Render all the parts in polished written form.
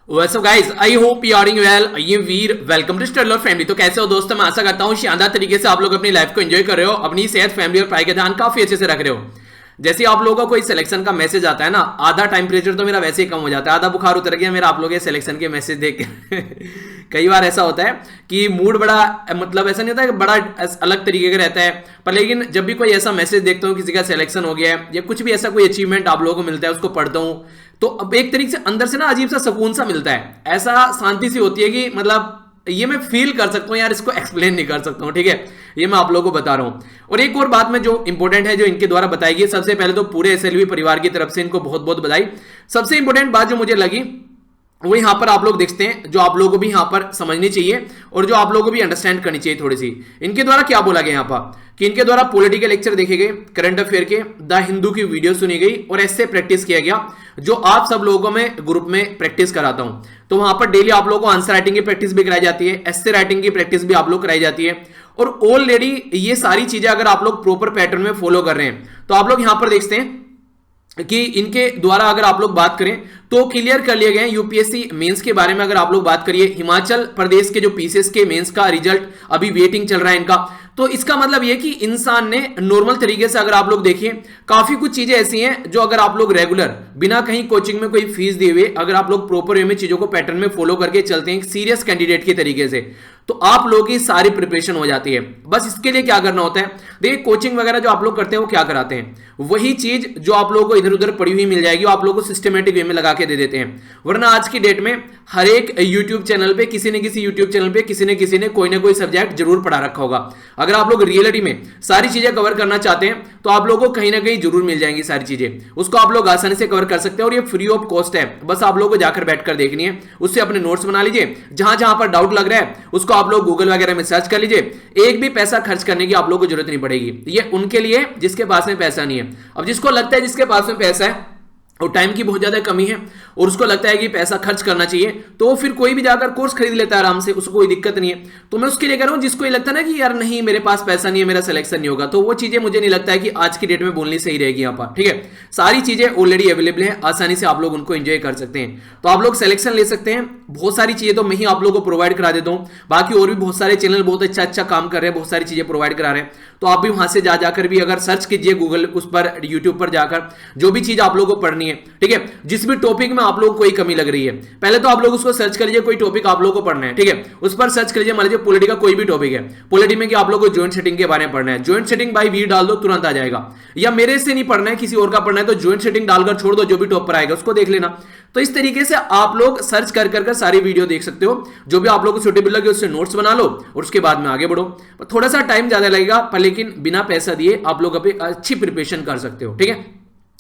What's up guys? I hope you are doing well. I am Veer. Welcome to Studler family. तो कैसे हो दोस्तों? मैं आशा करता हूँ शानदार तरीके से आप लोग अपनी लाइफ को एंजॉय कर रहे हो, अपनी सेहत, फैमिली और पढ़ाई का ध्यान काफी अच्छे से रख रहे हो। जैसे आप लोगों का कोई सिलेक्शन का मैसेज आता है ना, आधा टेम्परेचर तो मेरा वैसे ही कम हो जाता है, आधा बुखार उतर गया मेरा आप लोगों के सिलेक्शन के मैसेज देख के। कई बार ऐसा होता है कि मूड बड़ा मतलब ऐसा नहीं होता है, बड़ा अलग तरीके का रहता है, पर लेकिन जब भी कोई ऐसा मैसेज देखता हूँ किसी का सिलेक्शन हो गया है या कुछ भी ऐसा कोई अचीवमेंट आप लोगों को मिलता है उसको पढ़ता हूँ, तो अब एक तरीके से अंदर से ना अजीब सा सुकून सा मिलता है, ऐसा शांति सी होती है कि मतलब ये मैं फील कर सकता हूँ यार, इसको एक्सप्लेन नहीं कर सकता हूँ। ठीक है, ये मैं आप लोगों को बता रहा हूँ। और एक और बात में जो इंपॉर्टेंट है जो इनके द्वारा बताई गई, सबसे पहले तो पूरे एसएलवी परिवार की तरफ से इनको बहुत बहुत बधाई। सबसे इंपॉर्टेंट बात जो मुझे लगी वो यहां पर आप लोग देखते हैं, जो आप लोगों को भी यहां पर समझनी चाहिए और जो आप लोगों को भी अंडरस्टैंड करनी चाहिए थोड़ी सी। इनके द्वारा क्या बोला गया यहां पर कि इनके द्वारा पॉलिटिकल लेक्चर देखे गए, करंट अफेयर के, द हिंदू की वीडियो सुनी गई और ऐसे प्रैक्टिस किया गया जो आप सब लोगों में ग्रुप में प्रैक्टिस कराता हूं। तो वहां पर डेली आप लोगों को आंसर राइटिंग की प्रैक्टिस भी कराई जाती है, एस्से राइटिंग की प्रैक्टिस भी आप लोग कराई जाती है। और ऑलरेडी ये सारी चीजें अगर आप लोग प्रॉपर पैटर्न में फॉलो कर रहे हैं तो आप लोग यहां पर देखते हैं कि इनके द्वारा अगर आप लोग बात करें तो क्लियर कर लिए गए यूपीएससी मेंस के बारे में। अगर आप लोग बात करिए, हिमाचल प्रदेश के जो पीसीएस के मेंस का रिजल्ट अभी वेटिंग चल रहा है इनका, तो इसका मतलब यह कि इंसान ने नॉर्मल तरीके से अगर आप लोग देखिए काफी कुछ चीजें ऐसी हैं जो अगर आप लोग रेगुलर बिना कहीं कोचिंग में कोई फीस दिए हुए अगर आप लोग प्रॉपर वे में चीजों को पैटर्न में फॉलो करके चलते हैं सीरियस कैंडिडेट के तरीके से, तो आप लोगों की सारी प्रिपरेशन हो जाती है। बस इसके लिए क्या करना होता है, देखिए कोचिंग वगैरह जो आप लोग करते हैं वो क्या कराते हैं, वही चीज जो आप लोगों को इधर उधर पड़ी हुई मिल जाएगी वो आप लोगों को सिस्टमेटिक वे में लगा के दे देते हैं। वरना आज की डेट में हर एक यूट्यूब चैनल पे किसी न किसी यूट्यूब चैनल पे किसी ने कोई ना कोई सब्जेक्ट जरूर पढ़ा रखा होगा। अगर आप लोग रियलिटी में सारी चीजें कवर करना चाहते हैं तो आप लोगों को कहीं ना कहीं जरूर मिल जाएंगी सारी चीजें, उसको आप लोग आसानी से कवर कर सकते हैं और ये फ्री ऑफ कॉस्ट है। बस आप लोगों को जाकर बैठकर देखनी है, उससे अपने नोट्स बना लीजिए, जहां जहां पर डाउट लग रहा है उसको आप लोग गूगल वगैरह में सर्च कर लीजिए। एक भी पैसा खर्च करने की आप लोगों को जरूरत नहीं पड़ेगी। ये उनके लिए जिसके पास में पैसा नहीं है। अब जिसको लगता है जिसके पास में पैसा है और टाइम की बहुत ज्यादा कमी है और उसको लगता है कि पैसा खर्च करना चाहिए, तो वो फिर कोई भी जाकर कोर्स खरीद लेता है आराम से, उसको कोई दिक्कत नहीं है। तो मैं उसके लिए कह रहा हूं जिसको ये लगता है ना कि यार नहीं मेरे पास पैसा नहीं है, मेरा सिलेक्शन नहीं होगा, तो वो चीजें मुझे नहीं लगता है कि आज की डेट में बोलनी सही रहेगी यहाँ पर। ठीक है, सारी चीजें ऑलरेडी अवेलेबल है, आसानी से आप लोग उनको एंजॉय कर सकते हैं। तो आप लोग सिलेक्शन ले सकते हैं। बहुत सारी चीजें तो मैं ही आप लोग को प्रोवाइड करा देता हूँ, बाकी और भी बहुत सारे चैनल बहुत अच्छा अच्छा काम कर रहे हैं, बहुत सारी चीजें प्रोवाइड करा रहे हैं। तो आप भी वहां से जाकर भी अगर सर्च कीजिए गूगल उस पर, यूट्यूब पर जाकर जो भी चीज आप लोगों को पढ़नी है, ठीक है, जिस भी टॉपिक में आप लोगों को कोई कमी लग रही है, पहले तो आप लोग उसको सर्च कर लीजिए, कोई टॉपिक आप लोगों को पढ़ना है, ठीक है, उस पर सर्च कर लीजिए। मान लीजिए पॉलिटी का कोई भी टॉपिक है, पॉलिटी में कि आप लोगों को जॉइंट सेटिंग के बारे में पढ़ना है, जॉइंट सेटिंग बाय वी डाल दो तुरंत आ जाएगा। या मेरे से नहीं पढ़ना है किसी और का पढ़ना है तो जॉइंट सेटिंग डालकर छोड़ दो, जो भी टॉप पर आएगा उसको देख लेना। तो इस तरीके से आप लोग सर्च कर सारी वीडियो देख सकते हो, जो भी आप लोगों को सूटेबल लगे उससे नोट्स बना लो और उसके बाद में आगे बढ़ो। थोड़ा सा टाइम ज्यादा लगेगा पर लेकिन बिना पैसा दिए आप लोग अपनी अच्छी प्रिपरेशन कर सकते हो। ठीक है,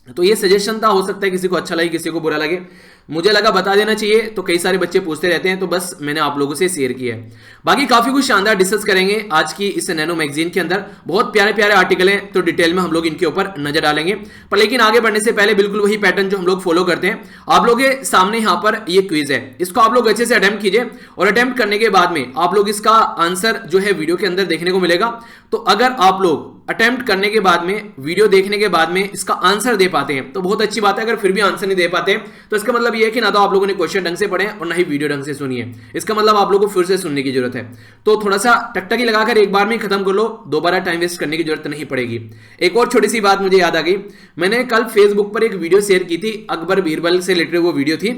तो ये सजेशन था, हो सकता है किसी को अच्छा लगे किसी को बुरा लगे, मुझे लगा बता देना चाहिए। तो कई सारे बच्चे पूछते रहते हैं तो बस मैंने आप लोगों से शेयर किया है। बाकी काफी कुछ शानदार डिस्कस करेंगे आज की इस नैनो मैगजीन के अंदर, बहुत प्यारे प्यारे आर्टिकल हैं, तो डिटेल में हम लोग इनके ऊपर नजर डालेंगे। पर लेकिन आगे बढ़ने से पहले बिल्कुल वही पैटर्न जो हम लोग फॉलो करते हैं, आप लोग के सामने यहाँ पर ये क्विज है, इसको आप लोग अच्छे से अटेम्प्ट कीजिए और अटेम्प्ट करने के बाद में आप लोग इसका आंसर जो है वीडियो के अंदर देखने को मिलेगा। तो अगर आप लोग अटेम्प्ट करने के बाद में, वीडियो देखने के बाद में इसका आंसर दे पाते हैं तो बहुत अच्छी बात है। अगर फिर भी आंसर नहीं दे पाते हैं तो इसका मतलब ये है कि ना तो आप लोगों ने क्वेश्चन ढंग से पढ़े और ना ही वीडियो ढंग से सुनी है, इसका मतलब आप लोगों को फिर से सुनने की जरूरत है। तो थोड़ा सा टकटकी लगाकर एक बार में खत्म कर लो, दोबारा टाइम वेस्ट करने की जरूरत नहीं पड़ेगी। एक और छोटी सी बात मुझे याद आ गई, मैंने कल फेसबुक पर एक वीडियो शेयर की थी, अकबर बीरबल से रिलेटेड वो वीडियो थी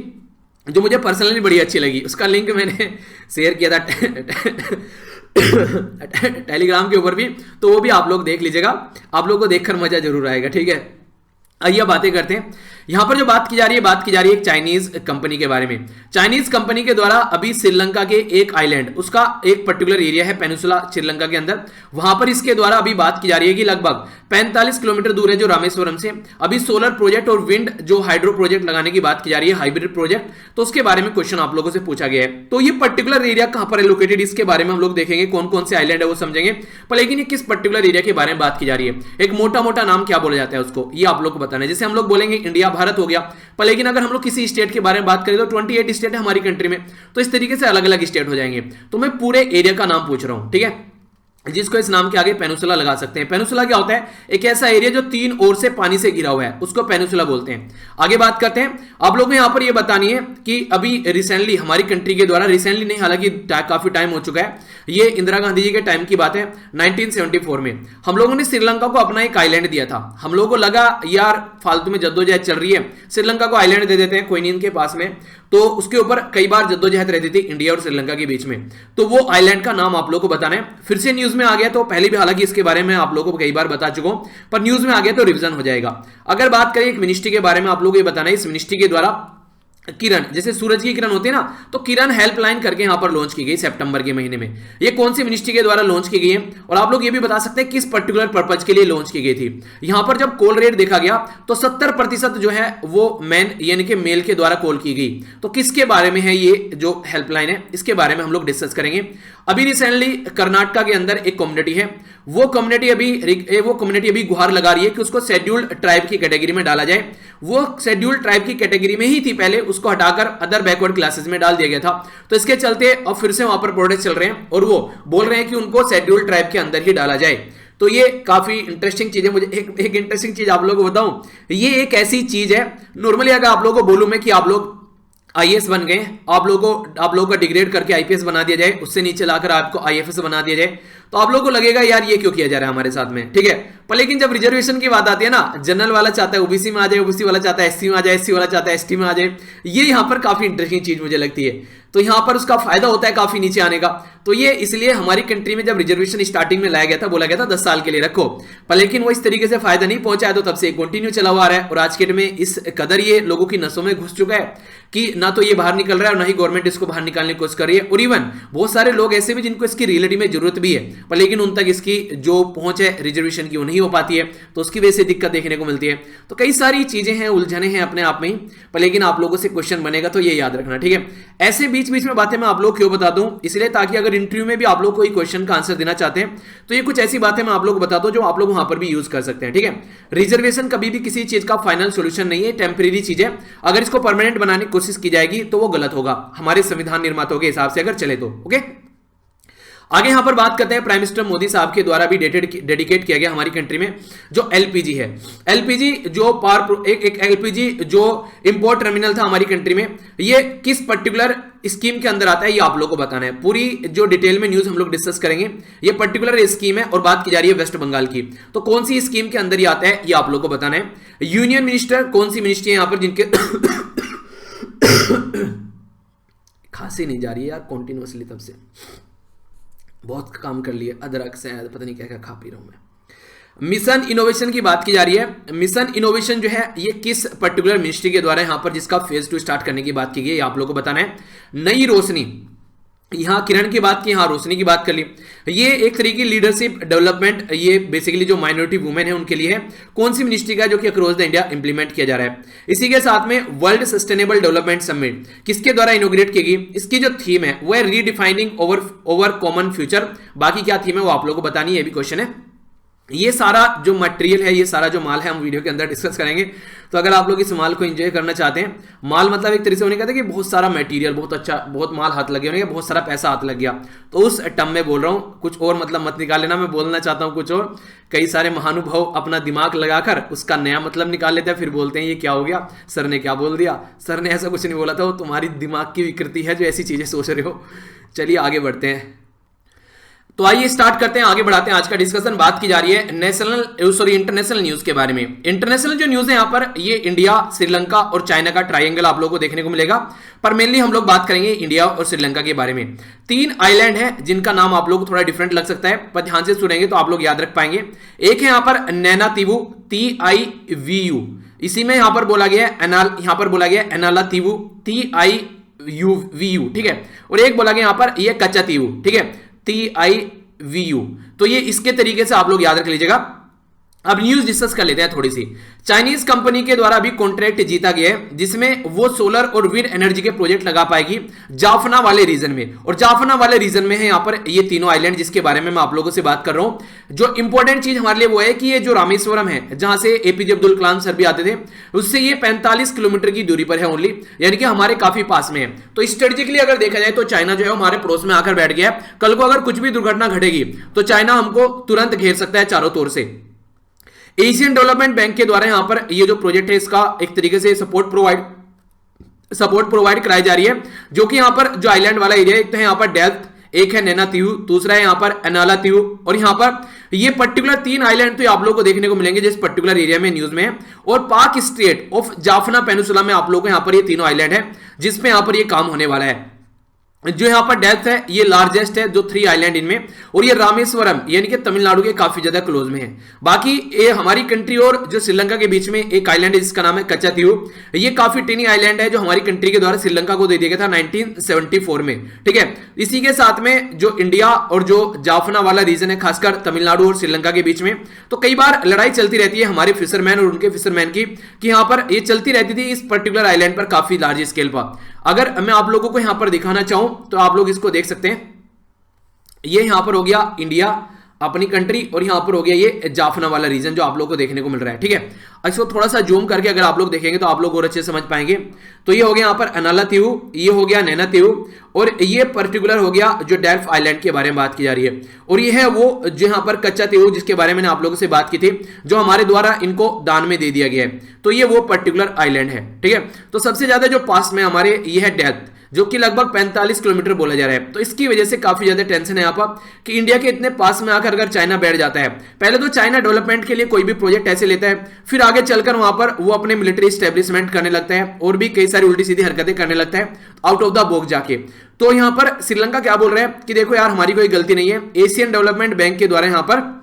जो मुझे पर्सनली बड़ी अच्छी लगी, उसका लिंक मैंने शेयर किया था टेलीग्राम के ऊपर भी, तो वो भी आप लोग देख लीजिएगा, आप लोगों को देखकर मजा जरूर आएगा। ठीक है, आइए बातें करते हैं। यहां पर जो बात की जा रही है एक चाइनीज कंपनी के बारे में। चाइनीज कंपनी के द्वारा अभी श्रीलंका के एक आइलैंड, उसका एक पर्टिकुलर एरिया है पेनिसुला श्रीलंका के अंदर, वहां पर इसके द्वारा अभी बात की जा रही है कि लगभग 45 किलोमीटर दूर है जो रामेश्वरम से, अभी सोलर प्रोजेक्ट और विंड जो हाइड्रो प्रोजेक्ट लगाने की बात की जा रही है, हाइब्रिड प्रोजेक्ट। तो उसके बारे में क्वेश्चन आप लोगों से पूछा गया है। तो ये पर्टिकुलर एरिया कहां पर है लोकेटेड, इसके बारे में हम लोग देखेंगे, कौन कौन से आइलैंड है वो समझेंगे। पर लेकिन ये किस पर्टिकुलर एरिया के बारे में बात की जा रही है, एक मोटा मोटा नाम क्या बोला जाता है उसको, ये आप लोग को बताना है। जैसे हम लोग बोलेंगे इंडिया भारत हो गया, पर लेकिन अगर हम लोग किसी स्टेट के बारे में बात करें तो 28 स्टेट है हमारी कंट्री में, तो इस तरीके से अलग अलग स्टेट हो जाएंगे। तो मैं पूरे एरिया का नाम पूछ रहा हूं, ठीक है। जिसको इस नाम के आगे पेनिनसुला लगा सकते हैं। पेनिनसुला क्या होता है? एक ऐसा एरिया जो तीन ओर से पानी से घिरा हुआ है, उसको पेनिनसुला बोलते हैं। आगे बात करते हैं। आप लोगों को यहां पर यह बतानी है कि अभी रिसेंटली हमारी कंट्री के द्वारा, रिसेंटली नहीं हालांकि काफी टाइम हो चुका है, ये इंदिरा गांधी जी के टाइम की बात है, 1974 में हम लोगों ने श्रीलंका को अपना एक आइलैंड दिया था। हम लोगों को लगा यार फालतू में जद्दोजहद चल रही है, श्रीलंका को आइलैंड दे देते हैं कोई नहीं इनके पास में। तो उसके ऊपर कई बार जद्दोजहद रहती थी इंडिया और श्रीलंका के बीच में, तो वो आइलैंड का नाम आप लोगों को बताना है। फिर से न्यूज में आ गया, तो पहले भी हालांकि इसके बारे में आप लोगों को कई बार बता चुका हूं, पर न्यूज में आ गया तो रिवीजन हो जाएगा। अगर बात करें एक मिनिस्ट्री के बारे में, आप लोगों को ये बताना है, इस मिनिस्ट्री के द्वारा किरण, जैसे सूरज की किरण होती है ना, तो किरण हेल्पलाइन करके यहां पर लॉन्च की गई सितंबर के महीने में। ये कौन सी मिनिस्ट्री के द्वारा लॉन्च की गई है, और आप लोग ये भी बता सकते हैं किस पर्टिकुलर पर्पज के लिए लॉन्च की गई थी। यहां पर जब कॉल रेट देखा गया तो 70% जो है वो मैन यानी कि मेल के द्वारा कॉल की गई। तो किसके बारे में है ये जो हेल्पलाइन है, इसके बारे में हम लोग डिस्कस करेंगे। अभी रिसेंटली कर्नाटका के अंदर एक कम्युनिटी है, वो कम्युनिटी अभी गुहार लगा रही है कि उसको शेड्यूल्ड ट्राइब की कैटेगरी में डाला जाए। वो शेड्यूल्ड ट्राइब की कैटेगरी में ही थी पहले, उसको हटाकर अदर बैकवर्ड क्लासेस में डाल दिया गया था। तो इसके चलते अब फिर से वहां पर प्रोटेस्ट चल रहे हैं और वो बोल रहे हैं कि उनको शेड्यूल्ड ट्राइब के अंदर ही डाला जाए। तो ये काफी इंटरेस्टिंग चीज है। मुझे एक इंटरेस्टिंग चीज आप लोगों को बताऊं, ये एक ऐसी चीज है, नॉर्मली अगर आप लोगों को बोलूं मैं कि आप लोग आईएएस बन गए, आप लोगों को डिग्रेड करके आईपीएस बना दिया जाए, उससे नीचे लाकर आपको आईएफएस बना दिया जाए, तो आप लोगों को लगेगा यार ये क्यों किया जा रहा है हमारे साथ में, ठीक है। पर लेकिन जब रिजर्वेशन की बात आती है ना, जनरल वाला चाहता है ओबीसी में आ जाए, ओबीसी वाला चाहता है एससी में आ जाए, एससी वाला चाहता है एसटी में आ जाए, ये यहाँ पर काफी इंटरेस्टिंग चीज मुझे लगती है। तो यहां पर उसका फायदा होता है काफी नीचे आने का। तो ये इसलिए हमारी कंट्री में जब रिजर्वेशन स्टार्टिंग में लाया गया था, बोला गया था 10 साल के लिए रखो, पर लेकिन वो इस तरीके से फायदा नहीं पहुंचा है, तो तब से कंटिन्यू चला हुआ रहा है। और आज के डेट में इस कदर ये लोगों की नसों में घुस चुका है कि ना तो ये बाहर निकल रहा है और ना ही गवर्नमेंट इसको बाहर निकालने की कोशिश कर रही है। और इवन बहुत सारे लोग ऐसे भी जिनको इसकी रियलिटी में जरूरत भी है, पर लेकिन उन तक इसकी जो पहुंच है रिजर्वेशन की वो नहीं हो पाती है, तो उसकी वजह से दिक्कत देखने को मिलती है। तो कई सारी चीजें हैं, उलझने हैं अपने आप में ही, पर लेकिन आप लोगों से क्वेश्चन बनेगा तो ये याद रखना, ठीक है। ऐसे बीच बीच में बातें मैं आप लोग क्यों बता दूं, इसलिए ताकि अगर इंटरव्यू में भी आप लोग कोई क्वेश्चन का आंसर देना चाहते हैं तो ये कुछ ऐसी बातें मैं आप लोग बता दूं जो आप लोग वहां पर भी यूज कर सकते हैं, ठीक है। रिजर्वेशन कभी भी किसी चीज का फाइनल सॉल्यूशन नहीं है, टेम्परेरी चीज है। अगर इसको परमानेंट बनाने की कोशिश की जाएगी तो वो गलत होगा, हमारे संविधान निर्माताओं के हिसाब से अगर चले तो, ओके। आगे यहां पर बात करते हैं, प्राइम मिनिस्टर मोदी साहब के द्वारा भी डेडिकेट किया गया हमारी कंट्री में जो एलपीजी है। एलपीजी जो एक एलपीजी जो इंपोर्ट टर्मिनल था हमारी कंट्री में, ये किस पर्टिकुलर स्कीम के अंदर आता है ये आप लोगों को बताना है। पूरी जो डिटेल में न्यूज हम लोग डिस्कस करेंगे, ये पर्टिकुलर स्कीम है और बात की जा रही है वेस्ट बंगाल की। तो कौन सी स्कीम के अंदर ये आता है ये आप लोगों को बताना है। यूनियन मिनिस्टर कौन सी मिनिस्ट्री है यहां पर जिनके खांसी नहीं जा रही है यार कॉन्टिन्यूअसली, तब से बहुत काम कर लिए, अदरक से पता नहीं क्या क्या खा पी रहा हूं मैं। मिशन इनोवेशन की बात की जा रही है। मिशन इनोवेशन जो है ये किस पर्टिकुलर मिनिस्ट्री के द्वारा यहां पर जिसका फेज 2 स्टार्ट करने की बात की गई है आप लोगों को बताना है। नई रोशनी, यहां किरण की बात की, यहां रोशनी की बात कर ली। ये एक तरीके की लीडरशिप डेवलपमेंट, ये बेसिकली जो माइनॉरिटी वुमेन है उनके लिए है। कौन सी मिनिस्ट्री का जो कि अक्रॉस द इंडिया इंप्लीमेंट किया जा रहा है। इसी के साथ में वर्ल्ड सस्टेनेबल डेवलपमेंट समिट किसके द्वारा इनोग्रेट की गई, इसकी जो थीम है वो है रीडिफाइनिंग ओवर कॉमन फ्यूचर। बाकी क्या थीम है वो आप लोगों को बतानी है, ये भी क्वेश्चन है। ये सारा जो मटेरियल है, ये सारा जो माल है हम वीडियो के अंदर डिस्कस करेंगे। तो अगर आप लोग इस माल को एंजॉय करना चाहते हैं, माल मतलब एक तरीके से होने का था कि बहुत सारा मटेरियल, बहुत अच्छा, बहुत माल हाथ लगे होने का, बहुत सारा पैसा हाथ लग गया, तो उस टर्म में बोल रहा हूं, कुछ और मतलब मत निकाल लेना। मैं बोलना चाहता हूं कुछ और। कई सारे महानुभाव अपना दिमाग लगाकर उसका नया मतलब निकाल लेते हैं, फिर बोलते हैं ये क्या हो गया, सर ने क्या बोल दिया। सर ने ऐसा कुछ नहीं बोला था, वो तुम्हारी दिमाग की विकृति है जो ऐसी चीजें सोच रहे हो। चलिए आगे बढ़ते हैं। तो आइए स्टार्ट करते हैं, आगे बढ़ाते हैं आज का डिस्कशन। बात की जा रही है इंटरनेशनल न्यूज के बारे में। इंटरनेशनल जो न्यूज है यहाँ पर, ये इंडिया, श्रीलंका और चाइना का ट्रायंगल आप लोगों को देखने को मिलेगा, पर मेनली हम लोग बात करेंगे इंडिया और श्रीलंका के बारे में। 3 आइलैंड है जिनका नाम आप लोग को थोड़ा डिफरेंट लग सकता है, पर ध्यान से सुनेंगे तो आप लोग याद रख पाएंगे। एक है यहाँ पर नैनातीवु, TIVU, इसी में यहां पर बोला गया है यहां पर बोला गया एनालातीवु, TIVU, ठीक है। और एक बोला गया यहां पर ये कच्चातीवु, ठीक है, TIVU। तो ये इसके तरीके से आप लोग याद रख लीजिएगा। अब न्यूज डिस्कस कर लेते हैं थोड़ी सी। चाइनीज कंपनी के द्वारा अभी कॉन्ट्रैक्ट जीता गया है जिसमें वो सोलर और विंड एनर्जी के प्रोजेक्ट लगा पाएगी जाफना वाले रीजन में, और जाफना वाले रीजन में है यहाँ पर ये तीनों आइलैंड जिसके बारे में मैं आप लोगों से बात कर रहा हूं। जो इंपॉर्टेंट चीज हमारे लिए वो है कि ये जो रामेश्वरम है जहां से एपीजे अब्दुल कलाम सर भी आते थे, उससे ये 45 किलोमीटर की दूरी पर है ओनली, यानी कि हमारे काफी पास में है। तो स्ट्रेटेजिकली अगर देखा जाए तो चाइना जो है हमारे पड़ोस में आकर बैठ गया है। कल को अगर कुछ भी दुर्घटना घटेगी तो चाइना हमको तुरंत घेर सकता है चारों ओर से। एशियन डेवलपमेंट बैंक के द्वारा यहां पर ये जो प्रोजेक्ट है इसका एक तरीके से सपोर्ट प्रोवाइड कराई जा रही है, जो कि यहां पर जो आइलैंड वाला एरिया एक तो है यहां पर डेल्थ, एक है नैना तीहू, दूसरा है यहां पर एनाला तीहू, और यहां पर ये पर्टिकुलर 3 आइलैंड तो आप लोगों को देखने को मिलेंगे जिस पर्टिकुलर एरिया में न्यूज में है। और पाक स्टेट ऑफ जाफना पेनिसुला में आप लोगों को यहां पर ये तीनों आइलैंड है जिसमें यहां पर ये काम होने वाला है। जो यहां पर डेप्थ है ये लार्जेस्ट है जो 3 आइलैंड इनमें, और ये रामेश्वरम यानी कि तमिलनाडु के काफी ज्यादा क्लोज में है। बाकी ये हमारी कंट्री और जो श्रीलंका के बीच में एक आइलैंड है जिसका नाम है कच्चातीहू। ये काफी टिनी आइलैंड है जो हमारी कंट्री के द्वारा श्रीलंका को दे दिया गया था 1974 में, ठीक है। इसी के साथ में जो इंडिया और जो जाफना वाला रीजन है खासकर तमिलनाडु और श्रीलंका के बीच में, तो कई बार लड़ाई चलती रहती है हमारे फिशरमैन और उनके फिशरमैन की, कि यहां पर ये चलती रहती थी इस पर्टिकुलर आइलैंड पर काफी लार्ज स्केल पर। अगर मैं आप लोगों को यहां पर दिखाना चाहूं तो आप लोग इसको देख सकते हैं। ये यहां पर हो गया इंडिया अपनी कंट्री, और यहां पर हो गया ये जाफना वाला रीजन जो आप लोगों को देखने को मिल रहा है, ठीक है। इसको थोड़ा सा जूम करके अगर आप लोग देखेंगे तो आप लोग और अच्छे समझ पाएंगे। तो ये हो गया यहां पर एनाला तीहू, ये हो गया नैना तीहू, और ये पर्टिकुलर हो गया जो डेल्फ आइलैंड के बारे में बात की जा रही है। और ये है वो जो यहां पर कच्चातीहू जिसके बारे में आप लोगों से बात की थी, जो हमारे द्वारा इनको दान में दे दिया गया है। तो ये वो पर्टिकुलर आइलैंड है, ठीक है। तो सबसे ज्यादा जो पास में हमारे ये है डेल्फ, जो कि लगभग 45 किलोमीटर बोला जा रहा है। तो इसकी वजह से काफी ज्यादा टेंशन है यहाँ पर कि इंडिया के इतने पास में आकर अगर चाइना बैठ जाता है, पहले तो चाइना डेवलपमेंट के लिए कोई भी प्रोजेक्ट ऐसे लेता है, फिर आगे चलकर वहां पर वो अपने मिलिट्री स्टैब्लिशमेंट करने लगता है और भी कई सारी उल्टी सीधी हरकतें करने लगता है आउट ऑफ द बॉक्स जाके। तो यहां पर श्रीलंका क्या बोल रहे हैं कि देखो यार हमारी कोई गलती नहीं है, एशियन डेवलपमेंट बैंक के द्वारा यहां पर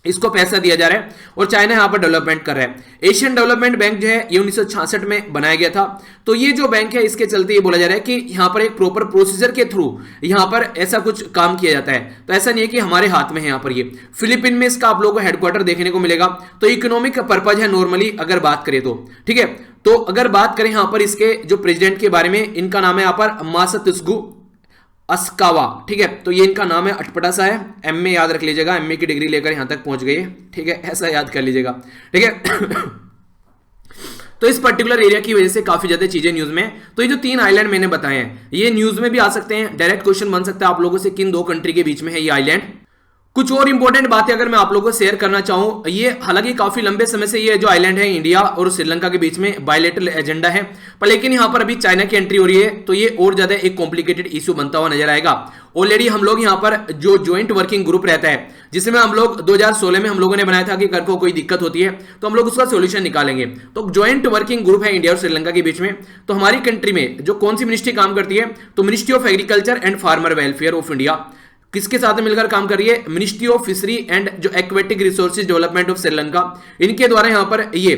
इसको पैसा दिया जा रहा है और चाइना यहां पर डेवलपमेंट कर रहा है। एशियन डेवलपमेंट बैंक जो है ये 1966 में बनाया गया था। तो ये जो बैंक है इसके चलते ये बोला जा रहा है कि यहां पर एक प्रॉपर प्रोसीजर के थ्रू यहां पर ऐसा कुछ काम किया जाता है। तो ऐसा नहीं है कि हमारे हाथ में है। यहां पर ये फिलीपीन में इसका आप लोगों को हेडक्वार्टर देखने को मिलेगा। तो इकोनॉमिक पर्पज है नॉर्मली अगर बात करें तो, ठीक है। तो अगर बात करें यहां पर इसके जो प्रेसिडेंट के बारे में, इनका नाम है यहां पर मासात्सुगु अस्कावा, ठीक है। तो ये इनका नाम है, अटपटा सा है, एमए याद रख लीजिएगा, एमए की डिग्री लेकर यहां तक पहुंच गई है, ठीक है, ऐसा याद कर लीजिएगा, ठीक है। तो इस पर्टिकुलर एरिया की वजह से काफी ज्यादा चीजें न्यूज में। तो ये जो 3 आइलैंड मैंने बताए हैं ये न्यूज में भी आ सकते हैं। डायरेक्ट क्वेश्चन बन सकता है आप लोगों से किन 2 कंट्री के बीच में है ये आइलैंड। कुछ और इंपॉर्टेंट बातें अगर मैं आप लोगों को शेयर करना चाहूं, ये हालांकि काफी लंबे समय से ये जो आइलैंड है इंडिया और श्रीलंका के बीच में बायलैटरल एजेंडा है, पर लेकिन यहां पर अभी चाइना की एंट्री हो रही है तो ये और ज्यादा एक कॉम्प्लिकेटेड इश्यू बनता हुआ नजर आएगा। ऑलरेडी हम लोग यहां पर जो ज्वाइंट वर्किंग ग्रुप रहता है, जिसमें हम लोग 2016 में हम लोगों ने बनाया था कि कर को कोई दिक्कत होती है तो हम लोग उसका सोल्यूशन निकालेंगे। तो ज्वाइंट वर्किंग ग्रुप है इंडिया और श्रीलंका के बीच में। तो हमारी कंट्री में जो कौन सी मिनिस्ट्री काम करती है, तो ministry of agriculture and farmer welfare of India किसके साथ मिलकर काम कर रही है, मिनिस्ट्री ऑफ फिशरी एंड जो aquatic resources development of Sri Lanka, इनके द्वारा यहां पर ये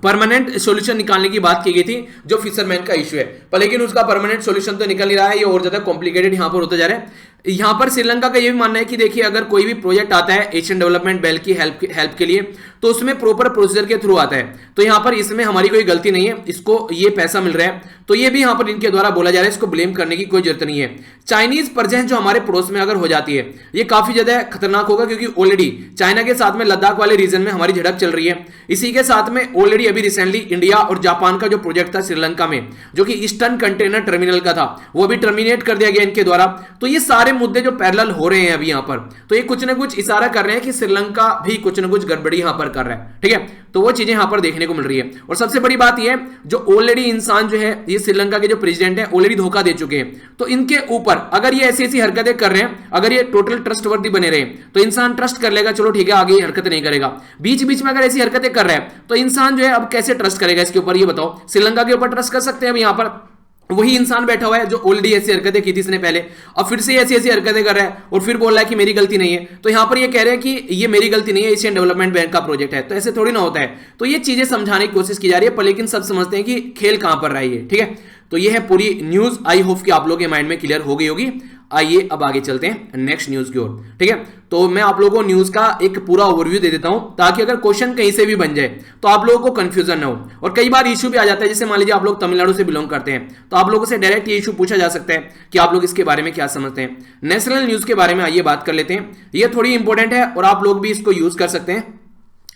परमानेंट सॉल्यूशन निकालने की बात की गई थी जो फिशरमैन का इश्यू है। पर लेकिन उसका परमानेंट सॉल्यूशन तो निकल नहीं रहा है, ये और ज्यादा कॉम्प्लिकेटेड यहां पर होता जा रहा है। यहां पर श्रीलंका का ये भी मानना है कि देखिए अगर कोई भी प्रोजेक्ट आता है एशियन डेवलपमेंट बैंक की हेल्प के लिए तो उसमें प्रॉपर प्रोसीजर के थ्रू आता है। तो यहां पर इसमें हमारी कोई गलती नहीं है, इसको ये पैसा मिल रहा है। तो ये भी यहां पर इनके द्वारा बोला जा रहा है, इसको ब्लेम करने की कोई जरूरत नहीं है। चाइनीज प्रेजेंस जो हमारे पड़ोस में अगर हो जाती है ये काफी ज्यादा खतरनाक होगा, क्योंकि ऑलरेडी चाइना के साथ में लद्दाख वाले रीजन में हमारी झड़प चल रही है। इसी के साथ में ऑलरेडी अभी रिसेंटली इंडिया और जापान का जो प्रोजेक्ट था श्रीलंका में, जो कि ईस्टर्न कंटेनर टर्मिनल का था, वो भी टर्मिनेट कर दिया गया इनके द्वारा। तो ये सारे मुद्दे जो पैरेलल हो रहे हैं अभी यहां पर, तो ये कुछ ना कुछ इशारा कर रहे हैं कि श्रीलंका भी कुछ ना कुछ गड़बड़ी यहां पर कर रहा है, ठीक है। तो वो चीजें यहां पर देखने को मिल रही है। और सबसे बड़ी बात ये जो ऑलरेडी इंसान जो है ये श्रीलंका के जो प्रेसिडेंट है ऑलरेडी धोखा दे चुके हैं। तो इनके ऊपर अगर ये ऐसी ऐसी हरकतें कर रहे हैं, अगर ये टोटल ट्रस्टवर्दी बने रहे तो इंसान ट्रस्ट कर लेगा, चलो ठीक है आगे ये हरकत नहीं करेगा। बीच बीच में अगर ऐसी हरकतें कर रहे हैं तो इंसान जो है अब कैसे ट्रस्ट करेगा इसके ऊपर, ये बताओ। श्रीलंका के ऊपर ट्रस्ट कर सकते हैं अब यहां पर वही इंसान बैठा हुआ है जो ऑलरेडी ऐसी हरकतें की थी इसने पहले, अब फिर से ऐसी ऐसी हरकतें कर रहा है और फिर बोल रहा है कि मेरी गलती नहीं है। तो यहां पर ये कह रहे हैं कि ये मेरी गलती नहीं है, एशियन डेवलपमेंट बैंक का प्रोजेक्ट है। तो ऐसे थोड़ी ना होता है। तो ये चीजें समझाने की कोशिश की जा रही है, पर लेकिन सब समझते हैं कि खेल कहां पर रहा है, ठीक है। तो ये है पूरी न्यूज। आई होप कि आप लोगों के माइंड में क्लियर हो गई होगी। आइए अब आगे चलते हैं नेक्स्ट न्यूज की ओर। ठीक है, तो मैं आप लोगों को न्यूज का एक पूरा ओवरव्यू दे देता हूं ताकि अगर क्वेश्चन कहीं से भी बन जाए तो आप लोगों को कंफ्यूजन ना हो। और कई बार इशू भी आ जाता है, जैसे मान लीजिए आप लोग तमिलनाडु से बिलोंग करते हैं तो आप लोगों से डायरेक्ट ये इशू पूछा जा सकता है कि आप लोग इसके बारे में क्या समझते हैं। नेशनल न्यूज के बारे में आइए बात कर लेते हैं, ये थोड़ी इंपॉर्टेंट है और आप लोग भी इसको यूज कर सकते हैं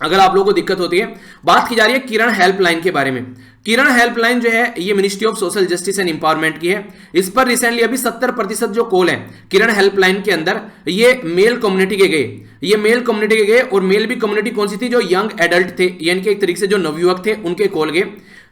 अगर आप लोगों को दिक्कत होती है। बात की जा रही है किरण हेल्पलाइन के बारे में। किरण हेल्पलाइन जो है ये ministry of social justice and empowerment की है। इस पर रिसेंटली अभी 70% जो कॉल है किरण हेल्पलाइन के अंदर ये मेल कम्युनिटी के गए, ये मेल कम्युनिटी के गए। और मेल भी कम्युनिटी कौन सी थी, जो यंग एडल्ट थे, यानी कि एक तरीके से जो नवयुवक थे उनके कॉल गए।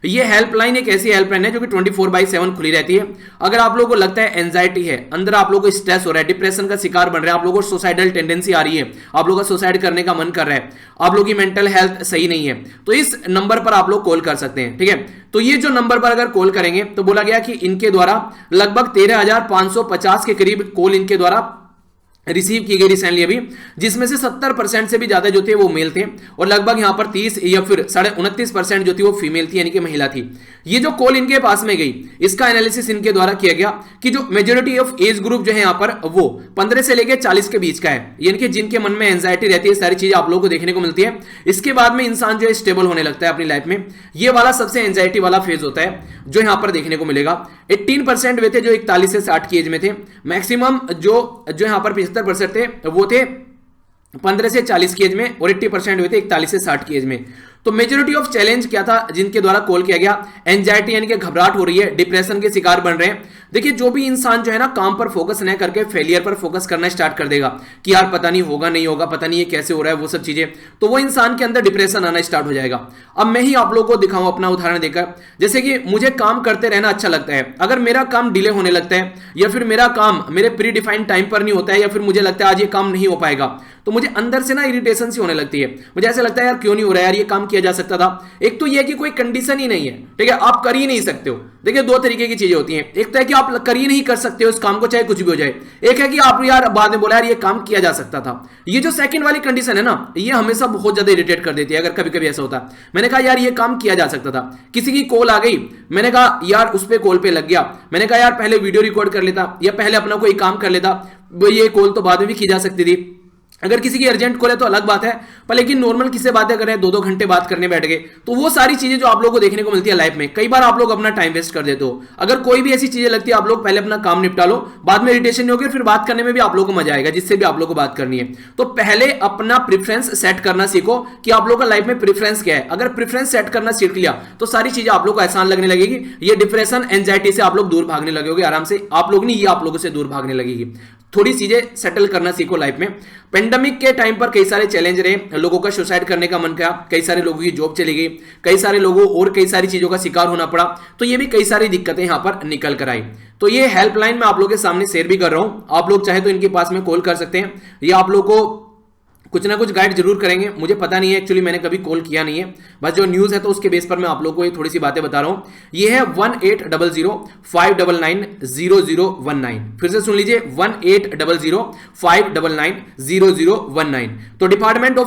ये हेल्पलाइन एक ऐसी हेल्पलाइन है जो कि 24/7 खुली रहती है। अगर आप लोगों को लगता है एंजाइटी है, अंदर आप लोगों को स्ट्रेस हो रहा है, डिप्रेशन का शिकार बन रहे हैं, आप लोगों को सुसाइडल टेंडेंसी आ रही है, आप लोगों का सुसाइड करने का मन कर रहा है, आप लोगों की मेंटल हेल्थ सही नहीं है, तो इस नंबर पर आप लोग कॉल कर सकते हैं। ठीक है, तो ये जो नंबर पर अगर कॉल करेंगे तो बोला गया कि इनके द्वारा लगभग 13,550 के करीब कॉल इनके द्वारा रिसीव की गई रिसेंटली अभी, जिसमें से 70% से भी ज्यादा जो थे वो मेल थे और लगभग यहां पर 30 या फिर 29.5% जो थी वो फीमेल थी, यानी कि महिला थी। ये जो कॉल इनके पास में गई इसका एनालिसिस इनके द्वारा किया गया कि जो मेजोरिटी ऑफ एज ग्रुप जो है यहां पर वो 15 से लेकर 40 के बीच का है, यानी कि जिनके मन में एंजाइटी रहती है, सारी चीजें आप लोगों को देखने को मिलती है। इसके बाद में इंसान जो है स्टेबल होने लगता है अपनी लाइफ में। ये वाला सबसे एंजाइटी वाला फेज होता है जो यहां पर देखने को मिलेगा। 18% वे थे जो 41 से 60 की एज में थे। मैक्सिमम जो यहां पर 75% थे वो थे 15 से 40 की एज में और 80% हुए थे 41 से 60 की एज में। तो मेजोरिटी ऑफ चैलेंज क्या था जिनके द्वारा कॉल किया गया, एंजाइटी यानी कि घबराहट हो रही है, डिप्रेशन के शिकार बन रहे हैं। देखिए जो भी इंसान जो है ना काम पर फोकस न करके फेलियर पर फोकस करना स्टार्ट कर देगा कि यार पता नहीं होगा नहीं होगा, पता नहीं ये कैसे हो रहा है, वो सब चीजें, तो वो इंसान के अंदर डिप्रेशन आना स्टार्ट हो जाएगा। अब मैं ही आप लोगों को दिखाऊं अपना उदाहरण देकर, जैसे कि मुझे काम करते रहना अच्छा लगता है, अगर मेरा काम डिले होने लगता है या फिर मेरा काम मेरे प्री डिफाइंड टाइम पर नहीं होता है या फिर मुझे लगता है आज ये काम नहीं हो पाएगा, तो मुझे अंदर से ना इरिटेशन सी होने लगती है। मुझे ऐसा लगता है यार क्यों नहीं हो रहा है, यार ये काम किया जा सकता था। एक तो ये कि कोई कंडीशन ही नहीं है, ठीक है, आप कर ही नहीं सकते हो। देखिए दो तरीके की चीजें होती हैं, एक तो है कि आप कर ही नहीं कर सकते हो इस काम को चाहे कुछ भी हो जाए, एक है कि आप यार बाद में बोला यार ये काम किया जा सकता था। ये जो सेकंड वाली कंडीशन है ना, ये हमेशा बहुत ज्यादा इरिटेट कर देती है। अगर कभी कभी ऐसा होता है, मैंने कहा यार ये काम किया जा सकता था, किसी की कॉल आ गई, मैंने कहा यार उस पर कॉल पे लग गया, मैंने कहा यार पहले वीडियो रिकॉर्ड कर लेता या पहले अपना कोई काम कर लेता, ये कॉल तो बाद में भी की जा सकती थी। अगर किसी की अर्जेंट कॉल है तो अलग बात है, पर लेकिन नॉर्मल किससे बातें कर रहे हैं, 2-2 घंटे बात करने बैठ गए, तो वो सारी चीजें जो आप लोगों को देखने को मिलती है लाइफ में, कई बार आप लोग अपना टाइम वेस्ट कर देते हो। अगर कोई भी ऐसी चीजें लगती है, आप लोग पहले अपना काम निपटा लो, बाद में इरिटेशन नहीं होगी, फिर बात करने में भी आप लोगों को मजा आएगा जिससे भी आप लोग को बात करनी है। तो पहले अपना प्रेफरेंस सेट करना सीखो कि आप लोग का लाइफ में प्रेफरेंस क्या है। अगर प्रेफरेंस सेट करना सीख लिया तो सारी चीजें आप लोग को आसान लगने लगेगी। ये डिप्रेशन एंजाइटी से आप लोग दूर भागने लगोगे आराम से, आप लोग नहीं, ये आप लोगों से दूर भागने लगेगी। थोड़ी चीजें सेटल करना सीखो लाइफ में। पेंडेमिक के टाइम पर कई सारे चैलेंज रहे, लोगों का सुसाइड करने का मन किया, कई सारे लोगों की जॉब चली गई, कई सारे लोगों और कई सारी चीजों का शिकार होना पड़ा, तो ये भी कई सारी दिक्कतें यहां पर निकल कर आई। तो ये हेल्पलाइन मैं आप लोगों के सामने शेयर भी कर रहा हूं, आप लोग चाहे तो इनके पास में कॉल कर सकते हैं, ये आप लोग को कुछ ना कुछ गाइड जरूर करेंगे। मुझे पता नहीं है एक्चुअली, मैंने कभी कॉल किया नहीं है, बस जो न्यूज है तो उसके बेस पर मैं आप लोगों को ये थोड़ी सी बातें बता रहा हूं। ये है 1800-599-0019, फिर से सुन लीजिए 1800-599-0019। तो department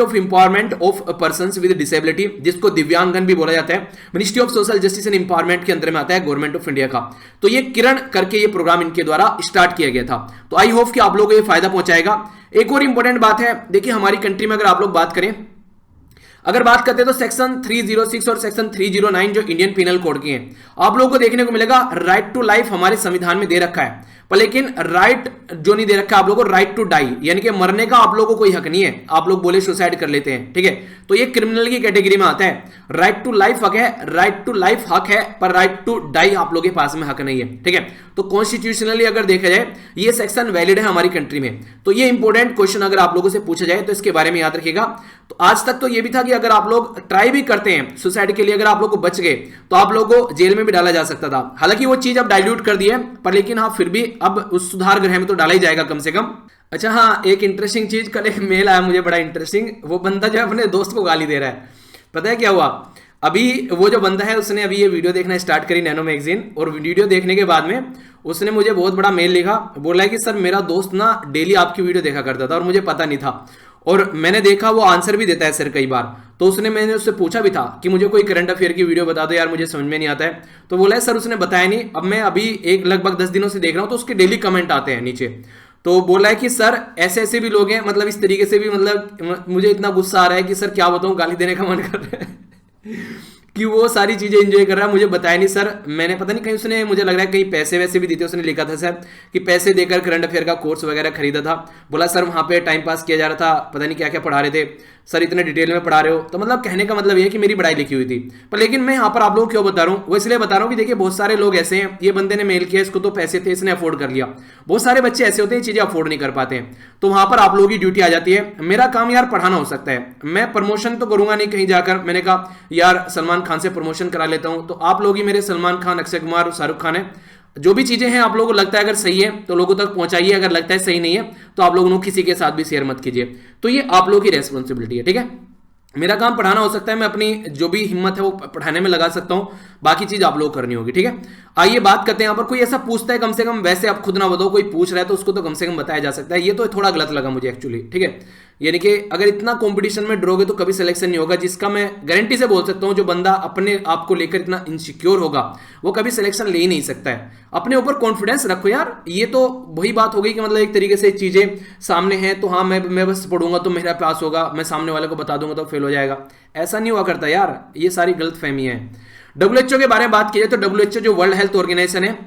of empowerment of persons with disability, जिसको दिव्यांगन भी बोला जाता है, ministry of social justice and empowerment के अंदर में आता है, गवर्नमेंट ऑफ इंडिया का। तो ये किरण करके ये प्रोग्राम इनके द्वारा स्टार्ट किया गया था। तो आई होप कि आप लोगों को ये फायदा पहुंचाएगा। एक और इंपॉर्टेंट बात है, देखिए हमारी कंट्री में अगर आप लोग बात करें, अगर बात करते हैं तो सेक्शन 306 और सेक्शन 309 जो इंडियन पिनल कोड की हैं, आप लोगों को देखने को मिलेगा राइट टू लाइफ हमारे संविधान में दे रखा है, पर लेकिन राइट जो नहीं दे रखा आप लोगों को राइट टू डाई, यानी कि मरने का आप लोगों को कोई हक नहीं है। आप लोग बोले सुसाइड कर लेते हैं, ठीक है, तो ये क्रिमिनल की कैटेगरी में आता है। राइट टू लाइफ हक है, राइट टू लाइफ हक है, पर राइट टू डाई आप लोगों के पास में हक नहीं है, ठीक है। तो कॉन्स्टिट्यूशनली अगर देखा जाए ये सेक्शन वैलिड है हमारी कंट्री में। तो ये इंपॉर्टेंट क्वेश्चन अगर आप लोगों से पूछा जाए तो इसके बारे में याद रखिएगा। तो आज तक तो ये भी था कि अगर आप लोग ट्राई भी करते हैं सुसाइड के लिए, अगर आप लोग को बच गए तो आप लोगों को जेल में भी डाला जा सकता था। हालांकि वो चीज अब डाइल्यूट कर दी है, पर लेकिन हाँ फिर भी अब उस सुधार गृह में तो डाला ही जाएगा कम से कम। अच्छा हाँ, एक इंटरेस्टिंग चीज, कल एक मेल आया मुझे बड़ा इंटरेस्टिंग, वो बंदा जो है अपने दोस्त को गाली दे रहा है। पता है क्या हुआ, अभी वो जो बंदा है उसने अभी ये वीडियो देखना स्टार्ट करी नैनो मैगजीन, और वीडियो देखने के बाद में उसने मुझे बहुत बड़ा मेल लिखा, बोला है कि सर मेरा दोस्त ना डेली आपकी वीडियो देखा करता था और मुझे पता नहीं था, और मैंने देखा वो आंसर भी देता है सर कई बार। तो मैंने उससे पूछा भी था कि मुझे कोई करंट अफेयर की वीडियो बता दो यार, मुझे समझ में नहीं आता है। तो बोला है सर उसने बताया नहीं। अब मैं अभी एक लगभग 10 दिनों से देख रहा हूं तो उसके डेली कमेंट आते हैं नीचे। तो बोला है कि सर ऐसे ऐसे भी लोग हैं, मतलब इस तरीके से भी, मतलब मुझे इतना गुस्सा आ रहा है कि सर क्या बताऊं, गाली देने का मन कर रहा है कि वो सारी चीजें एंजॉय कर रहा है। मुझे बताया नहीं सर, मैंने पता नहीं कहीं उसने, मुझे लग रहा है कहीं पैसे वैसे भी देते, उसने लिखा था सर कि पैसे देकर करंट अफेयर का कोर्स वगैरह खरीदा था। बोला सर वहां पे टाइम पास किया जा रहा था, पता नहीं क्या क्या पढ़ा रहे थे सर, इतने डिटेल में पढ़ा रहे हो। तो मतलब कहने का मतलब ये है कि मेरी पढ़ाई लिखी हुई थी। पर लेकिन मैं यहाँ पर आप लोगों को क्यों बता रहा हूँ, वो इसलिए बता रहा हूँ कि देखिए बहुत सारे लोग ऐसे हैं, ये बंदे ने मेल किया, इसको तो पैसे थे, इसने अफोर्ड कर लिया। बहुत सारे बच्चे ऐसे होते हैं चीजें अफोर्ड नहीं कर पाते हैं, तो वहां पर आप लोगों की ड्यूटी आ जाती है। मेरा काम यार पढ़ाना हो सकता है, मैं प्रमोशन तो करूंगा नहीं कहीं जाकर। मैंने कहा यार सलमान खान से प्रमोशन करा लेता हूं, तो आप लोग ही मेरे सलमान खान, अक्षय कुमार और शाहरुख खान है। जो भी चीजें हैं आप लोगों को लगता है अगर सही है तो लोगों तक पहुंचाइए, अगर लगता है सही नहीं है तो आप लोगों को किसी के साथ भी शेयर मत कीजिए। तो ये आप लोगों की रेस्पॉन्सिबिलिटी है, ठीक है। मेरा काम पढ़ाना हो सकता है, मैं अपनी जो भी हिम्मत है वो पढ़ाने में लगा सकता हूं, बाकी चीज आप लोग करनी होगी, ठीक है। आइए बात करते हैं। यहाँ पर कोई ऐसा पूछता है, कम से कम, वैसे आप खुद ना बताओ, कोई पूछ रहा है तो उसको तो कम से कम बताया जा सकता है। ये तो थोड़ा गलत लगा मुझे एक्चुअली, ठीक है। यानी कि अगर इतना कंपटीशन में ड्रोगे तो कभी सिलेक्शन नहीं होगा, जिसका मैं गारंटी से बोल सकता हूं। जो बंदा अपने आप को लेकर इतना इनसिक्योर होगा वो कभी सिलेक्शन ले ही नहीं सकता है। अपने ऊपर कॉन्फिडेंस रखो यार। ये तो वही बात हो गई कि मतलब एक तरीके से चीजें सामने हैं तो हाँ मैं बस पढ़ूंगा तो मेरा पास होगा, मैं सामने वाले को बता दूंगा तो फेल हो जाएगा, ऐसा नहीं हुआ करता यार। ये सारी गलत फहमियां हैं। डब्ल्यूएचओ के बारे में बात की जाए तो डब्ल्यूएचओ जो वर्ल्ड हेल्थ ऑर्गेनाइजेशन है,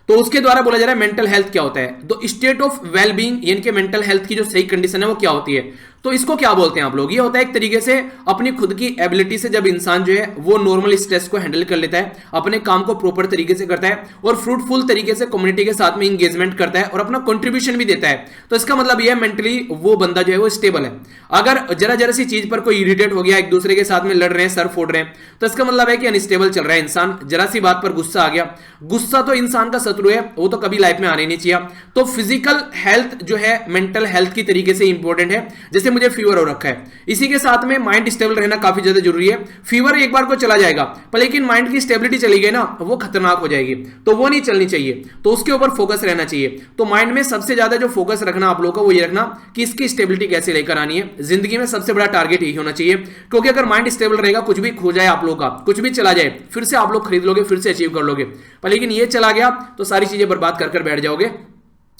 तो उसके द्वारा बोला जा रहा है मेंटल हेल्थ क्या होता है। तो स्टेट ऑफ वेलबींग यानी कि मेंटल हेल्थ की जो सही कंडीशन है वो क्या होती है, तो इसको क्या बोलते हैं आप लोग। ये होता है एक तरीके से अपनी खुद की एबिलिटी से जब इंसान जो है वो नॉर्मल स्ट्रेस को हैंडल कर लेता है, अपने काम को प्रॉपर तरीके से करता है और फ्रूटफुल तरीके से कम्युनिटी के साथ में इंगेजमेंट करता है और अपना कंट्रीब्यूशन भी देता है। तो इसका मतलब ये है मेंटली वो बंदा जो है वो स्टेबल है। अगर जरा जरा सी चीज पर कोई इरिटेट हो गया, एक दूसरे के साथ में लड़ रहे हैं, सर फोड़ रहे हैं, तो इसका मतलब है कि अनस्टेबल चल रहा है इंसान। जरा सी बात पर गुस्सा आ गया, गुस्सा तो इंसान का शत्रु है, वो तो कभी लाइफ में आने नहीं चाहिए। तो फिजिकल हेल्थ जो है मेंटल हेल्थ की तरीके से इंपॉर्टेंट है। जैसे मुझे फीवर हो रखा है, इसी के साथ में माइंड स्टेबल रहना काफी ज्यादा जरूरी है। फीवर एक बार को चला जाएगा पर लेकिन माइंड की स्टेबिलिटी चली गई ना, वो खतरनाक हो जाएगी, तो वो नहीं चलनी चाहिए। तो उसके ऊपर फोकस रहना चाहिए। तो माइंड में सबसे ज्यादा जो फोकस रखना आप लोगों को वो ये रखना कि इसकी स्टेबिलिटी कैसे लेकर आनी है। जिंदगी में सबसे बड़ा टारगेट यही होना चाहिए, क्योंकि अगर माइंड स्टेबल रहेगा, कुछ भी खो जाए आप लोगों का, कुछ भी चला जाए, फिर से आप लोग खरीद लोगे, फिर से अचीव कर लोगे। पर लेकिन ये चला गया तो सारी चीजें बर्बाद कर बैठ जाओगे।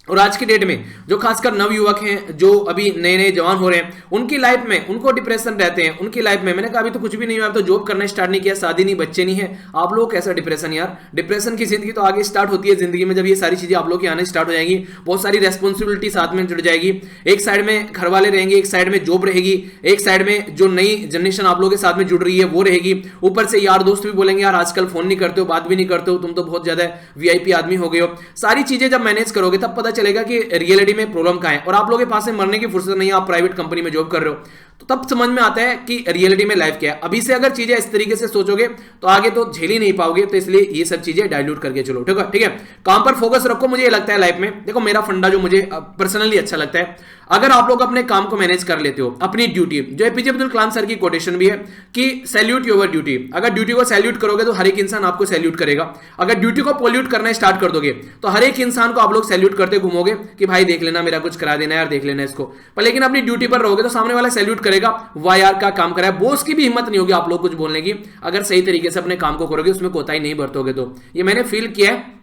और आज की डेट में जो खासकर नवयुवक हैं, जो अभी नए नए जवान हो रहे हैं, उनकी लाइफ में उनको डिप्रेशन रहते हैं। उनकी लाइफ में मैंने कहा अभी तो कुछ भी नहीं हुआ, अब तो जॉब करना स्टार्ट नहीं किया, शादी नहीं, बच्चे नहीं है, आप लोग कैसा डिप्रेशन यार। डिप्रेशन की जिंदगी तो आगे स्टार्ट होती है जिंदगी में जब ये सारी चीजें आप लोग की आने स्टार्ट हो जाएगी। बहुत सारी रेस्पॉन्सिबिलिटी साथ में जुड़ जाएगी। एक साइड में घर वाले रहेंगे, एक साइड में जॉब रहेगी, एक साइड में जो नई जनरेशन आप लोग के साथ में जुड़ रही है वो रहेगी। ऊपर से यार दोस्त भी बोलेंगे यार आजकल फोन नहीं करते हो, बात भी नहीं करते हो, तुम तो बहुत ज्यादा वीआईपी आदमी हो गए हो। सारी चीजें जब मैनेज करोगे तब पता चलेगा कि रियलिटी में प्रॉब्लम कहां है। और आप लोगों के पास में मरने की फुर्सत नहीं है, आप प्राइवेट कंपनी में जॉब कर रहे हो, तो तब समझ में आता है कि रियलिटी में लाइफ क्या है। अभी से अगर चीजें इस तरीके से सोचोगे तो आगे तो झेल ही नहीं पाओगे। तो इसलिए ये सब चीजें डाइल्यूट करके चलो, ठीक है। काम पर फोकस रखो। मुझे लगता है लाइफ में, देखो मेरा फंडा जो मुझे पर्सनली अच्छा लगता है, अगर आप लोग अपने काम को मैनेज कर लेते हो, अपनी ड्यूटी, जो एपीजे अब्दुल कलाम सर की कोटेशन भी है कि सैल्यूट योर ड्यूटी। अगर ड्यूटी को सैल्यूट करोगे तो हर एक इंसान आपको सैल्यूट करेगा। अगर ड्यूटी को पोल्यूट करना स्टार्ट कर दोगे तो हर एक इंसान को आप लोग सैल्यूट करते घूमोगे कि भाई देख लेना, मेरा कुछ करा देना यार, देख लेना इसको। पर लेकिन अपनी ड्यूटी पर रहोगे तो सामने वाला सैल्यूट करेगा, वाह यार का काम करा है। बॉस की भी हिम्मत नहीं होगी आप लोग कुछ बोलने की, अगर सही तरीके से अपने काम को करोगे, उसमें कोताही नहीं बरतोगे तो। ये मैंने फील किया है,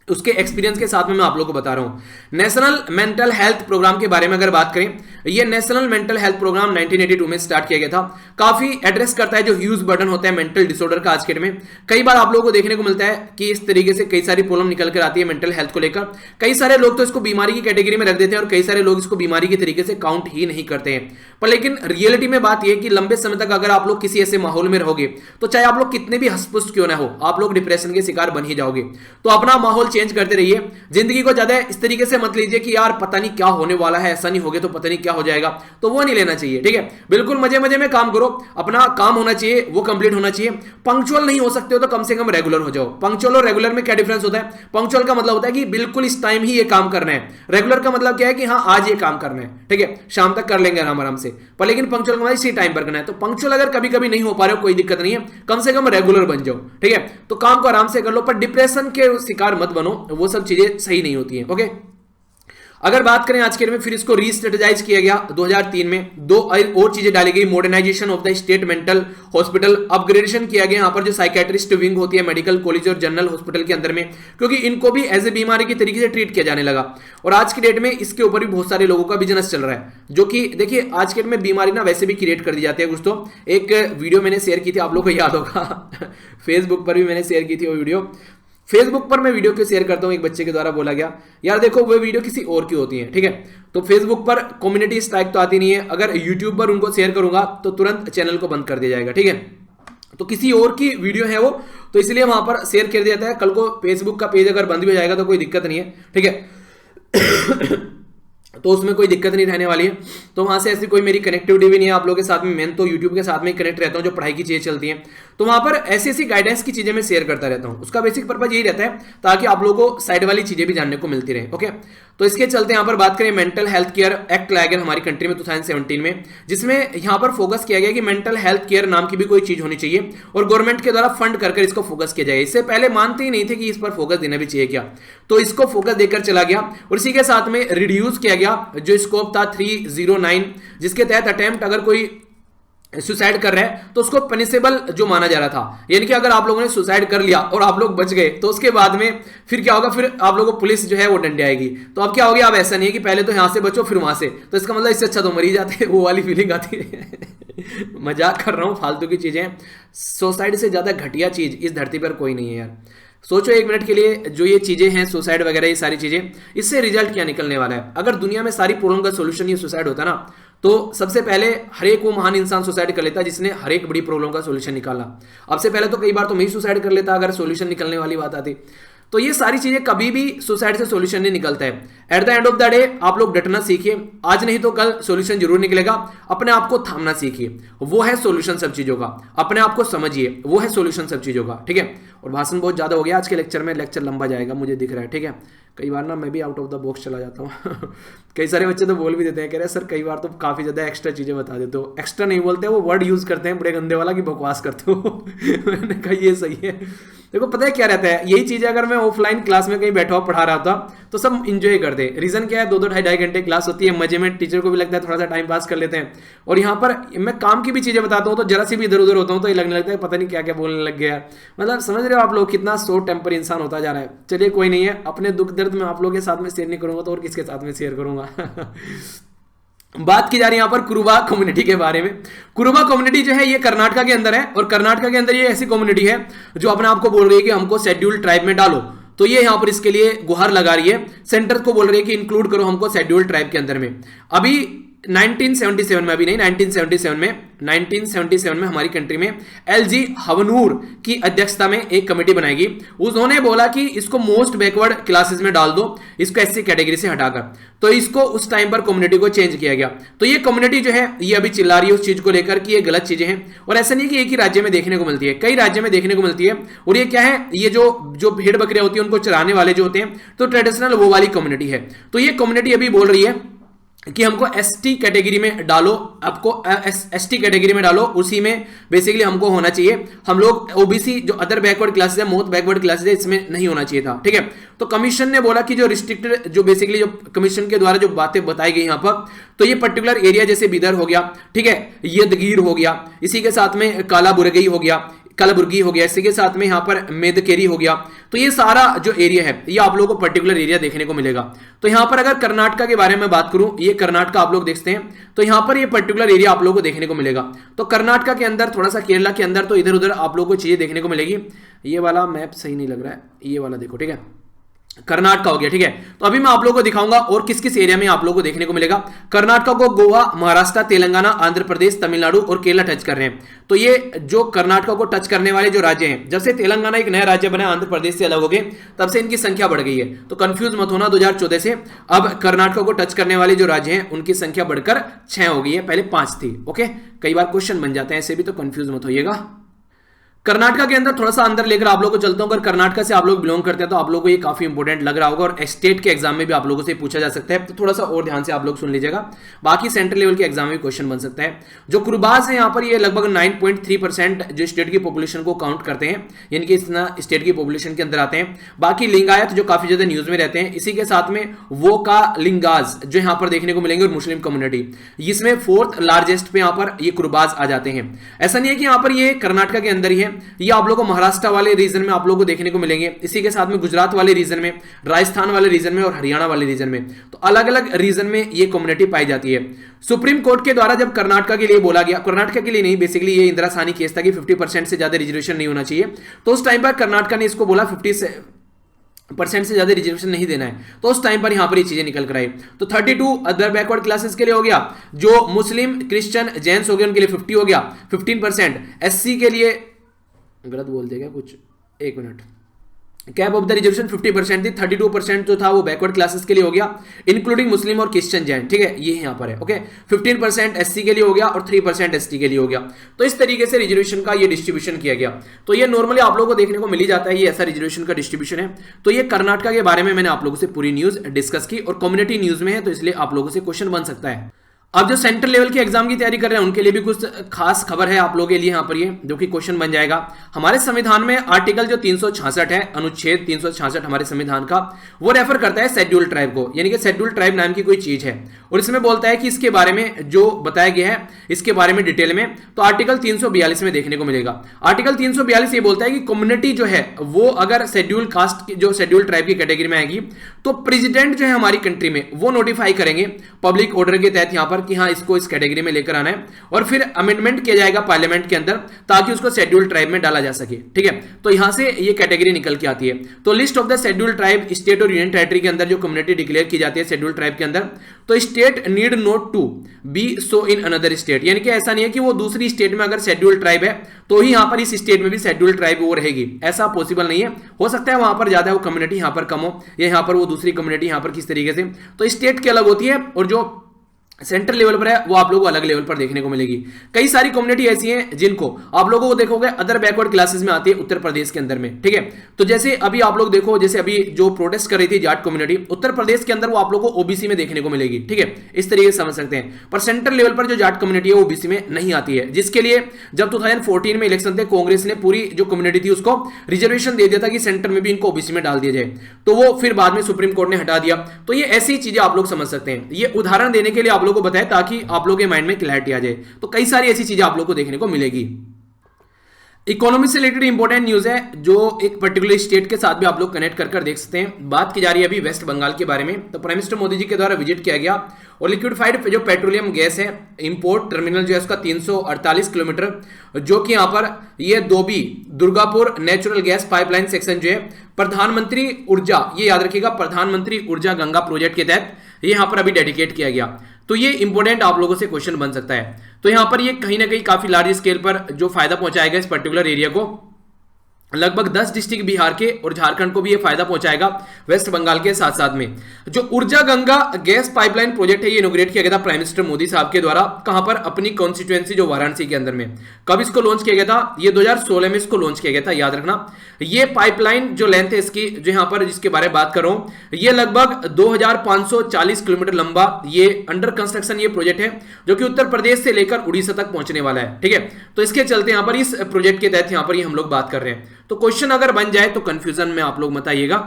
उसके एक्सपीरियंस के साथ में मैं आप लोगों को बता रहा हूं। नेशनल मेंटल हेल्थ प्रोग्राम के बारे में अगर बात करें, ये नेशनल मेंटल हेल्थ प्रोग्राम 1982 में स्टार्ट किया गया था। काफी एड्रेस करता है जो ह्यूज बर्डन होता है मेंटल डिसऑर्डर का आज के डेट में। कई बार आप लोगों को देखने को मिलता है कि इस तरीके से कई सारी प्रॉब्लम निकल कर आती है मेंटल हेल्थ को लेकर। कई सारे लोग तो इसको बीमारी की कैटेगरी में रख देते हैं और कई सारे लोग इसको बीमारी के तरीके से काउंट ही नहीं करते हैं। पर लेकिन रियलिटी में बात यह कि लंबे समय तक अगर आप लोग किसी ऐसे माहौल में रहोगे तो चाहे आप लोग कितने भी हंसपुष्ट क्यों ना हो, आप लोग डिप्रेशन के शिकार बन ही जाओगे। तो अपना माहौल चेंज करते रहिए। जिंदगी को ज्यादा इस तरीके से मत लीजिए कि यार पता नहीं क्या होने वाला है, ऐसा नहीं हो गया तो पता नहीं क्या हो जाएगा, तो वो नहीं लेना चाहिए, ठीक है। बिल्कुल मजे मजे में काम करो, अपना काम होना चाहिए, वो कंप्लीट होना चाहिए। पंक्चुअल नहीं हो सकते हो तो कम से कम रेगुलर हो जाओ। पंक्चुअल और रेगुलर में क्या डिफरेंस होता है? पंक्चुअल का मतलब होता है कि बिल्कुल इस टाइम ही ये काम करना है। रेगुलर का मतलब क्या है कि हाँ आज ये काम करना है, ठीक है, शाम तक कर लेंगे आराम से। पर लेकिन पंक्चुअल का मतलब इसी टाइम पर करना है। तो पंक्चुअल अगर कभी कभी नहीं हो पा रहे हो कोई दिक्कत नहीं है, कम से कम रेगुलर बन जाओ, ठीक है। तो काम को आराम से कर लो, पर डिप्रेशन के शिकार मत बनो, वो सब चीजें सही नहीं होती है, ओके। अगर बात करें आज के डेट में, फिर इसको रीस्ट्रेटेजाइज किया गया 2003 में, दो और चीजें डाली गई, modernisation of the state mental hospital, upgradation किया गया यहाँ पर जो साइकेट्रिस्ट विंग होती है मेडिकल कॉलेज और जनरल हॉस्पिटल के अंदर में, क्योंकि इनको भी एज ए बीमारी की तरीके से ट्रीट किया जाने लगा। और आज की डेट में इसके ऊपर भी बहुत सारे लोगों का बिजनेस चल रहा है, जो कि देखिए आज के डेट में बीमारी ना वैसे भी क्रिएट कर दी जाती है कुछ। तो एक वीडियो मैंने शेयर की थी, आप लोगों को याद होगा फेसबुक पर भी मैंने शेयर की थी वो वीडियो। फेसबुक पर मैं वीडियो क्यों शेयर करता हूं, एक बच्चे के द्वारा बोला गया, यार देखो वो वीडियो किसी और की होती है, ठीक है, तो फेसबुक पर कम्युनिटी स्ट्राइक तो आती नहीं है, अगर यूट्यूब पर उनको शेयर करूंगा तो तुरंत चैनल को बंद कर दिया जाएगा, ठीक है। तो किसी और की वीडियो है वो, तो इसलिए वहां पर शेयर कर दिया जाता है। कल को फेसबुक का पेज अगर बंद भी हो जाएगा तो कोई दिक्कत नहीं है, ठीक है तो उसमें कोई दिक्कत नहीं रहने वाली है। तो वहां से ऐसी कोई मेरी कनेक्टिविटी भी नहीं है आप लोगों के साथ में, मैं तो यूट्यूब के साथ में कनेक्ट रहता हूं, जो पढ़ाई की चीजें चलती हैं, तो वहां पर ऐसी ऐसी गाइडेंस की चीजें मैं शेयर करता रहता हूं। उसका बेसिक पर्पज यही रहता है ताकि आप लोगों को साइड वाली चीजें भी जानने को मिलती रहे, ओके। तो इसके चलते यहां पर बात करें, मेंटल हेल्थ केयर एक्ट लाया गया हमारी कंट्री में 2017 में, जिसमें यहां पर फोकस किया गया कि मेंटल हेल्थ केयर नाम की भी कोई चीज होनी चाहिए और गवर्नमेंट के द्वारा फंड कर इसको फोकस किया जाए। इससे पहले मानते ही नहीं थे कि इस पर फोकस देना भी चाहिए क्या, तो इसको फोकस देकर चला गया। और इसी के साथ में रिड्यूस किया गया जो स्कोप था 309, जिसके तहत अटेम्प्ट अगर कोई सुसाइड कर रहा है तो उसको पनिशेबल जो माना जा रहा था, यानी कि अगर आप लोगों ने सुसाइड कर लिया और आप लोग बच गए तो उसके बाद में फिर क्या होगा, फिर आप लोगों को पुलिस जो है वो डंडे आएगी। तो अब क्या हो गया, अब ऐसा नहीं है कि पहले तो यहां से बचो फिर वहां से, तो इसका मतलब इससे अच्छा तो मर ही जाते, वो वाली फीलिंग आती है मजाक कर रहा हूं, फालतू की चीजें। सुसाइड से ज्यादा घटिया चीज इस धरती पर कोई नहीं है यार। सोचो एक मिनट के लिए, जो ये चीजें हैं सुसाइड वगैरह ये सारी चीजें, इससे रिजल्ट क्या निकलने वाला है। अगर दुनिया में सारी प्रॉब्लम का सोल्यूशन ये सुसाइड होता ना, तो सबसे पहले हर एक वो महान इंसान सुसाइड कर लेता जिसने हर एक बड़ी प्रॉब्लम का सोल्यूशन निकाला। अब से पहले तो कई बार तो मैं ही सुसाइड कर लेता अगर सोल्यूशन निकलने वाली बात आती। तो ये सारी चीजें कभी भी सुसाइड से सॉल्यूशन नहीं निकलता है। At the end of the day आप लोग डटना सीखिए, आज नहीं तो कल सॉल्यूशन जरूर निकलेगा। अपने आप को थामना सीखिए, वो है सॉल्यूशन सब चीजों का। अपने आप को समझिए, वो है सॉल्यूशन सब चीजों का, ठीक है। और भाषण बहुत ज्यादा हो गया आज के लेक्चर में, लेक्चर लंबा जाएगा मुझे दिख रहा है, ठीक है। कई बार ना मैं भी आउट ऑफ द बॉक्स चला जाता हूँ कई सारे बच्चे तो बोल भी देते हैं, कह रहे हैं सर कई बार तो काफी ज्यादा एक्स्ट्रा चीजें बता देते हो। एक्स्ट्रा नहीं बोलते, वो वर्ड यूज करते हैं बड़े गंदे वाला कि बकवास करते हो मैंने कहा ये सही है। देखो पता है क्या रहता है, यही चीजें अगर मैं ऑफलाइन क्लास में कहीं बैठा हुआ पढ़ा रहा था तो सब इंजॉय करते हैं। रीजन क्या है, 2-2 ढाई घंटे क्लास होती है, मजे में टीचर को भी लगता है थोड़ा सा टाइम पास कर लेते हैं। और यहाँ पर मैं काम की भी चीजें बताता हूँ तो जरा सी भी इधर उधर होता हूँ तो ये लगने लगता है पता नहीं क्या क्या बोलने लग गया। मतलब समझ रहे हो आप लोग कितना शॉर्ट टेम्पर इंसान होता जा रहा है। चलिए कोई नहीं है, अपने दुख दर्द में आप लोगों के साथ में शेयर नहीं करूंगा तो और किसके साथ में शेयर करूंगा बात की जा रही है यहाँ पर कुरुबा कम्युनिटी के बारे में। कुरुबा कम्युनिटी जो है ये कर्नाटका के अंदर है, और कर्नाटका के अंदर ये ऐसी कम्युनिटी है जो अपने आप को बोल रही है कि हमको शेड्यूल्ड ट्राइब में डालो। तो ये यहाँ पर इसके लिए गुहार लगा रही है, सेंटर को बोल रही है कि इंक्लूड करो हमको शेड्यूल्ड ट्राइब के अंदर में। अभी 1977 में, अभी नहीं 1977 में हमारी कंट्री में LG हवनूर की अध्यक्षता में एक कमेटी बनाएगी। उन्होंने बोला कि इसको मोस्ट बैकवर्ड क्लासेस में डाल दो, इसको SC कैटेगरी से हटाकर। तो इसको उस टाइम पर कम्युनिटी को चेंज किया गया। तो ये कम्युनिटी जो है ये अभी चिल्ला रही है उस चीज को लेकर कि ये गलत चीजें हैं। और ऐसा नहीं कि एक ही राज्य में देखने को मिलती है, कई राज्य में देखने को मिलती है। और ये क्या है, ये जो भेड़ बकरियां होती है उनको चराने वाले जो होते हैं, तो ट्रेडिशनल वो वाली कम्युनिटी है। तो ये कम्युनिटी अभी बोल रही है कि हमको ST कैटेगरी में डालो, आपको ST कैटेगरी में डालो, उसी में बेसिकली हमको होना चाहिए। हम लोग OBC जो अदर बैकवर्ड क्लासेस है, मोस्ट बैकवर्ड क्लासेस है, इसमें नहीं होना चाहिए था, ठीक है। तो कमीशन ने बोला कि जो रिस्ट्रिक्टेड जो बेसिकली जो कमीशन के द्वारा जो बातें बताई गई यहाँ पर, तो ये पर्टिकुलर एरिया जैसे बिदर हो गया, ठीक है, यदगीर हो गया, इसी के साथ में कालाबुरगी हो गया, कलबुर्गी हो गया, इसी के साथ में यहाँ पर मेदकेरी हो गया। तो ये सारा जो एरिया है ये आप लोगों को पर्टिकुलर एरिया देखने को मिलेगा। तो यहाँ पर अगर कर्नाटका के बारे में बात करूं, ये कर्नाटका आप लोग देखते हैं, तो यहाँ पर ये पर्टिकुलर एरिया आप लोगों को देखने को मिलेगा। तो कर्नाटका के अंदर, थोड़ा सा केरला के अंदर, तो इधर उधर आप लोगों को चीजें देखने को मिलेगी। ये वाला मैप सही नहीं लग रहा है, ये वाला देखो, ठीक है, कर्नाटका हो गया, ठीक है। तो अभी मैं आप लोगों को दिखाऊंगा और किस किस एरिया में आप लोगों को देखने को मिलेगा। कर्नाटका को गोवा, महाराष्ट्र, तेलंगाना, आंध्र प्रदेश, तमिलनाडु और केरला टच कर रहे हैं। तो ये जो कर्नाटका को टच करने वाले जो राज्य हैं, जब से तेलंगाना एक नया राज्य बना, आंध्र प्रदेश से अलग हो गए, तब से इनकी संख्या बढ़ गई है। तो कंफ्यूज मत होना, 2014 से अब कर्नाटका को टच करने वाले जो राज्य हैं उनकी संख्या बढ़कर 6 हो गई है, पहले 5 थी, ओके। कई बार क्वेश्चन बन जाते हैं ऐसे भी, तो कंफ्यूज मत होइएगा। कर्नाटका के अंदर थोड़ा सा अंदर लेकर आप लोगों को चलता हूं। अगर कर्नाटका से आप लोग बिलोंग करते हैं तो आप लोगों को ये काफी इंपॉर्टेंट लग रहा होगा और स्टेट के एग्जाम में भी आप लोगों से पूछा जा सकता है, तो थोड़ा सा और ध्यान से आप लोग सुन लीजिएगा। बाकी सेंट्रल लेवल के एग्जाम में क्वेश्चन बन सकता है। जो कुर्बाज है यहाँ पर ये लगभग 9.3% जो स्टेट की पॉपुलेशन को काउंट करते हैं, यानी कि इतना स्टेट की पॉपुलेशन के अंदर आते हैं। बाकी लिंगायत जो काफी ज्यादा न्यूज में रहते हैं, इसी के साथ में वो का लिंगाज जो यहाँ पर देखने को मिलेंगे, और मुस्लिम कम्युनिटी, इसमें 4th लार्जेस्ट पे यहाँ पर ये कुर्बाज आ जाते हैं। ऐसा नहीं है कि यहाँ पर ये कर्नाटका के अंदर ही है, ये आप लोगों को महाराष्ट्र वाले रीजन में आप लोगों को देखने को मिलेंगे, इसी के साथ में गुजरात वाले रीजन में, राजस्थान वाले रीजन में और हरियाणा वाले रीजन में, तो अलग अलग रीजन में ये कम्युनिटी पाई जाती है। सुप्रीम कोर्ट के द्वारा जब कर्नाटका के लिए बोला गया, कर्नाटका के लिए नहीं, बेसिकली ये इंदिरा साहनी केस था कि 50% से ज्यादा रिजर्वेशन नहीं होना चाहिए, तो उस टाइम पर कर्नाटका ने इसको बोला 50% से ज्यादा रिजर्वेशन नहीं देना है, तो उस टाइम पर यहां पर ये चीजें निकल कर आई। तो 32 अदर बैकवर्ड क्लासेस के लिए हो गया, जो मुस्लिम क्रिश्चियन जैन्स हो गए उनके लिए 50 हो गया, 15%। एससी के लिए गलत बोल देगा कुछ, एक minute, cap of the reservation 50% थी, 32% जो था वो बैकवर्ड क्लासेस के लिए हो गया, इंक्लूडिंग मुस्लिम और क्रिश्चियन जैन, ठीक है, ये यहां पर है, ओके। 15% एससी के लिए हो गया और 3% एसटी के लिए हो गया। तो इस तरीके से रिजर्वेशन का ये डिस्ट्रीब्यूशन किया गया। तो ये नॉर्मली आप लोगों को देखने को मिल ही जाता है, ये ऐसा रिजर्वेशन का डिस्ट्रीब्यूशन है। तो ये कर्नाटका के बारे में मैंने आप लोगों से पूरी न्यूज डिस्कस की, और कम्युनिटी न्यूज में है तो इसलिए आप लोगों से क्वेश्चन बन सकता है। अब जो सेंट्रल लेवल के एग्जाम की तैयारी कर रहे हैं उनके लिए भी कुछ खास खबर है आप लोगों के लिए यहाँ पर, ये जो कि क्वेश्चन बन जाएगा। हमारे संविधान में आर्टिकल जो 366 है, अनुच्छेद 366 हमारे संविधान का, वो रेफर करता है शेड्यूल ट्राइब को, यानी कि शेड्यूल ट्राइब नाम की कोई चीज है, और इसमें बोलता है कि इसके बारे में जो बताया गया है इसके बारे में डिटेल में, तो आर्टिकल 342 में देखने को मिलेगा। आर्टिकल 342 ये बोलता है कि कम्युनिटी जो है वो अगर शेड्यूल कास्ट की, जो शेड्यूल ट्राइब की कैटेगरी में आएगी, तो प्रेसिडेंट जो है हमारी कंट्री में वो नोटिफाई करेंगे पब्लिक ऑर्डर के तहत यहाँ पर कि हाँ इसको इस कैटेगरी में लेकर आना है, और फिर अमेंडमेंट किया जाएगा पार्लियामेंट के अंदर ताकि उसको शेड्यूल ट्राइब में डाला जा सके, ठीक है। तो यहां से ये कैटेगरी निकल के आती है। तो list of the schedule tribe state और यूनियन टेरिटरी के अंदर जो कम्युनिटी डिक्लेयर की जाती है शेड्यूल ट्राइब के अंदर, तो state need not to be so in another state, यानी कि ऐसा नहीं है कि वो दूसरी स्टेट में अगर शेड्यूल ट्राइब है तो ही यहां पर इस स्टेट में भी शेड्यूल ट्राइब वो रहेगी, ऐसा पॉसिबल नहीं है। हो सकता है वहां पर ज्यादा वो कम्युनिटी यहां पर कम हो, या यहां पर वो दूसरी कम्युनिटी यहां पर किस तरीके से, तो स्टेट की अलग होती है और जो सेंट्रल लेवल पर है वो आप लोगों को अलग लेवल पर देखने को मिलेगी। कई सारी कम्युनिटी ऐसी हैं जिनको आप लोगों को देखोगे अदर बैकवर्ड क्लासेस में आती है उत्तर प्रदेश के अंदर में, ठीक है। तो जैसे अभी आप लोग देखो, जैसे अभी जो प्रोटेस्ट कर रही थी जाट कम्युनिटी उत्तर प्रदेश के अंदर, वो आप लोगों को ओबीसी में देखने को मिलेगी, ठीक है, इस तरीके से समझ सकते हैं। पर सेंट्रल लेवल पर जो जाट कम्युनिटी है वो ओबीसी में नहीं आती है, जिसके लिए जब 2014 में इलेक्शन थे कांग्रेस ने पूरी जो कम्युनिटी थी उसको रिजर्वेशन दे दिया था कि सेंटर में भी इनको ओबीसी में डाल दिया जाए, तो वो फिर बाद में सुप्रीम कोर्ट ने हटा दिया। तो ये ऐसी चीजें आप लोग समझ सकते हैं, ये उदाहरण देने के लिए आप लोगों को बताया ताकि आप लोगों के माइंड में क्लैरिटी आ जाए। तो कई सारी ऐसी चीजें आप लोगों को देखने को मिलेगी। इकोनॉमी से रिलेटेड इंपॉर्टेंट न्यूज है जो एक पर्टिकुलर स्टेट के साथ भी आप लोग कनेक्ट कर देख सकते हैं। बात की जा रही है अभी वेस्ट बंगाल के बारे में। तो प्राइम मिनिस्टर मोदी जी के द्वारा विजिट किया गया और लिक्विडिफाइड जो पेट्रोलियम गैस है इंपोर्ट टर्मिनल जो है उसका 348 किलोमीटर, जो कि यहां पर ये Dobhi Durgapur natural gas pipeline section जो है प्रधानमंत्री ऊर्जा, ये याद रखिएगा, प्रधानमंत्री ऊर्जा गंगा प्रोजेक्ट के तहत ये यहां पर अभी डेडिकेट किया गया। तो ये इंपॉर्टेंट आप लोगों से क्वेश्चन बन सकता है। तो यहां पर ये कहीं ना कहीं काफी लार्ज स्केल पर जो फायदा पहुंचाएगा इस पर्टिकुलर एरिया को, लगभग 10 डिस्ट्रिक्ट बिहार के और झारखंड को भी ये फायदा पहुंचाएगा वेस्ट बंगाल के साथ साथ में। जो ऊर्जा गंगा गैस पाइपलाइन प्रोजेक्ट है ये इनोग्रेट किया गया था प्राइम मिनिस्टर मोदी साहब के द्वारा, कहां पर, अपनी कॉन्स्टिट्यूएंसी जो वाराणसी के अंदर में। कब इसको लॉन्च किया गया था? ये 2016 में इसको लॉन्च किया गया था, याद रखना। ये पाइपलाइन जो लेंथ है इसकी, जो यहां पर जिसके बारे में बात कर रहा हूं, ये लगभग 2540 किलोमीटर लंबा ये अंडर कंस्ट्रक्शन ये प्रोजेक्ट है, जो कि उत्तर प्रदेश से लेकर उड़ीसा तक पहुंचने वाला है, ठीक है। तो इसके चलते यहां पर इस प्रोजेक्ट के तहत यहां पर हम लोग बात कर रहे हैं। तो क्वेश्चन अगर बन जाए तो कंफ्यूजन में आप लोग मत आइएगा।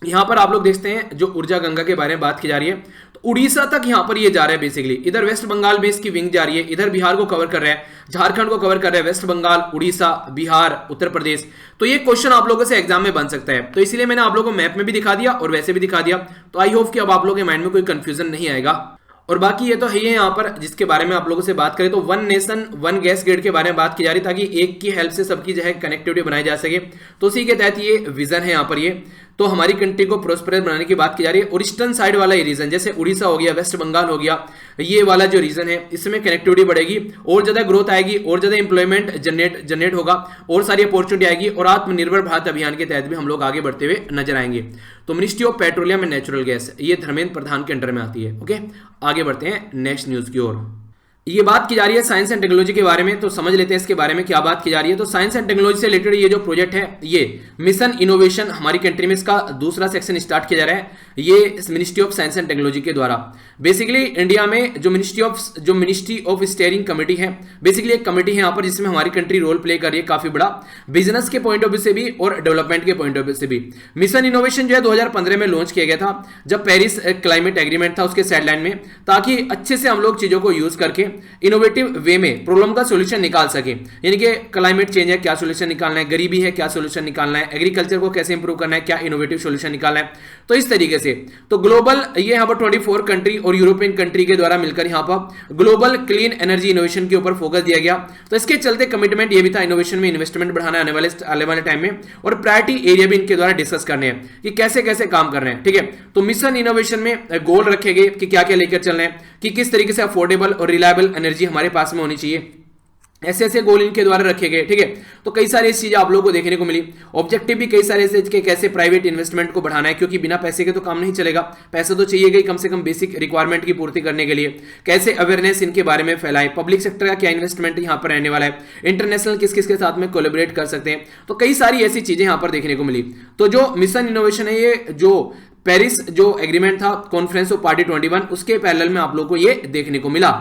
यहां पर आप लोग देखते हैं जो ऊर्जा गंगा के बारे में बात की जा रही है, तो उड़ीसा तक यहां पर ये जा रहा है बेसिकली। इधर वेस्ट बंगाल में इसकी विंग जा रही है, इधर बिहार को कवर कर रहा है, झारखंड को कवर कर रहा है, वेस्ट बंगाल, उड़ीसा, बिहार, उत्तर प्रदेश। तो ये क्वेश्चन आप लोगों से एग्जाम में बन सकता है, तो इसलिए मैंने आप लोगों को मैप में भी दिखा दिया और वैसे भी दिखा दिया। तो आई होप कि अब आप लोगों के माइंड में कोई कंफ्यूजन नहीं आएगा। और बाकी ये तो है ही यहाँ पर जिसके बारे में आप लोगों से बात करें तो one nation one gas grid के बारे में बात की जा रही, ताकि एक की हेल्प से सबकी जो है कनेक्टिविटी बनाई जा सके। तो उसी के तहत ये विजन है यहाँ पर। ये तो हमारी कंट्री को प्रोस्पेरस बनाने की बात की जा रही है। और ईस्टर्न साइड वाला ये रीजन, जैसे उड़ीसा हो गया, वेस्ट बंगाल हो गया, ये वाला जो रीजन है इसमें कनेक्टिविटी बढ़ेगी, और ज्यादा ग्रोथ आएगी, और ज्यादा इंप्लॉयमेंट जनरेट होगा, और सारी अपॉर्चुनिटी आएगी, और आत्मनिर्भर भारत अभियान के तहत भी हम लोग आगे बढ़ते हुए नजर आएंगे। तो ministry of petroleum and natural gas ये धर्मेंद्र प्रधान के अंडर में आती है। ओके, आगे बढ़ते हैं नेक्स्ट न्यूज की ओर। ये बात की जा रही है साइंस एंड टेक्नोलॉजी के बारे में, तो समझ लेते हैं इसके बारे में क्या बात की जा रही है। तो साइंस एंड टेक्नोलॉजी से रिलेटेड ये जो प्रोजेक्ट है, ये मिशन इनोवेशन हमारी कंट्री में इसका दूसरा सेक्शन स्टार्ट किया जा रहा है, ये ministry of science and technology के द्वारा। बेसिकली इंडिया में जो मिनिस्ट्री ऑफ स्टीयरिंग कमेटी है, बेसिकली एक कमेटी है यहाँ पर जिसमें हमारी कंट्री रोल प्ले कर रही है काफी बड़ा, बिजनेस के पॉइंट ऑफ व्यू से भी और डेवलपमेंट के पॉइंट ऑफ व्यू से भी। मिशन इनोवेशन जो है 2015 में लॉन्च किया गया था, जब पेरिस क्लाइमेट एग्रीमेंट था उसके साइडलाइन में, ताकि अच्छे से हम लोग चीजों को यूज करके इनोवेटिव वे में प्रॉब्लम का सॉल्यूशन निकाल सके। यानी कि क्लाइमेट चेंज है, क्या सॉल्यूशन निकालना है, गरीबी है, क्या सॉल्यूशन निकालना है, एग्रीकल्चर को कैसे इंप्रूव करना है, क्या इनोवेटिव सॉल्यूशन निकालना है। तो इस तरीके से तो ग्लोबल ये यहाँ पर 24 कंट्री और यूरोपियन कंट्री के द्वारा मिलकर यहाँ पर ग्लोबल क्लीन एनर्जी इनोवेशन के ऊपर फोकस दिया गया। तो इसके चलते कमिटमेंट ये भी था इनोवेशन में इन्वेस्टमेंट बढ़ाना आने वाले टाइम में, और प्रायोरिटी एरिया भी इनके द्वारा डिस्कस करने हैं कि कैसे कैसे काम कर रहे हैं। ठीक है, तो मिशन इनोवेशन में गोल रखे गए कि क्या क्या लेकर चल रहे हैं, कि किस तरीके से अफोर्डेबल और रिलायबल एनर्जी हमारे पास में होनी चाहिए, ऐसे ऐसे गोल इनके द्वारा रखे गए। ठीक है, तो कई सारी चीजें आप लोगों को देखने को मिली, ऑब्जेक्टिव भी कई सारे ऐसे कि कैसे प्राइवेट इन्वेस्टमेंट को बढ़ाना है, क्योंकि बिना पैसे के तो काम नहीं चलेगा, पैसा तो चाहिए ही कम से कम बेसिक रिक्वायरमेंट की पूर्ति करने के लिए। कैसे अवेयरनेस इनके बारे में फैलाए, पब्लिक सेक्टर का क्या इन्वेस्टमेंट यहाँ पर रहने वाला है, इंटरनेशनल किस किस के साथ में कोलैबोरेट कर सकते हैं, तो कई सारी ऐसी चीजें यहाँ पर देखने को मिली। तो जो मिशन इनोवेशन है, ये जो पेरिस जो एग्रीमेंट था, कॉन्फ्रेंस ऑफ पार्टी 21, उसके पैरेलल में आप लोगों को ये देखने को मिला।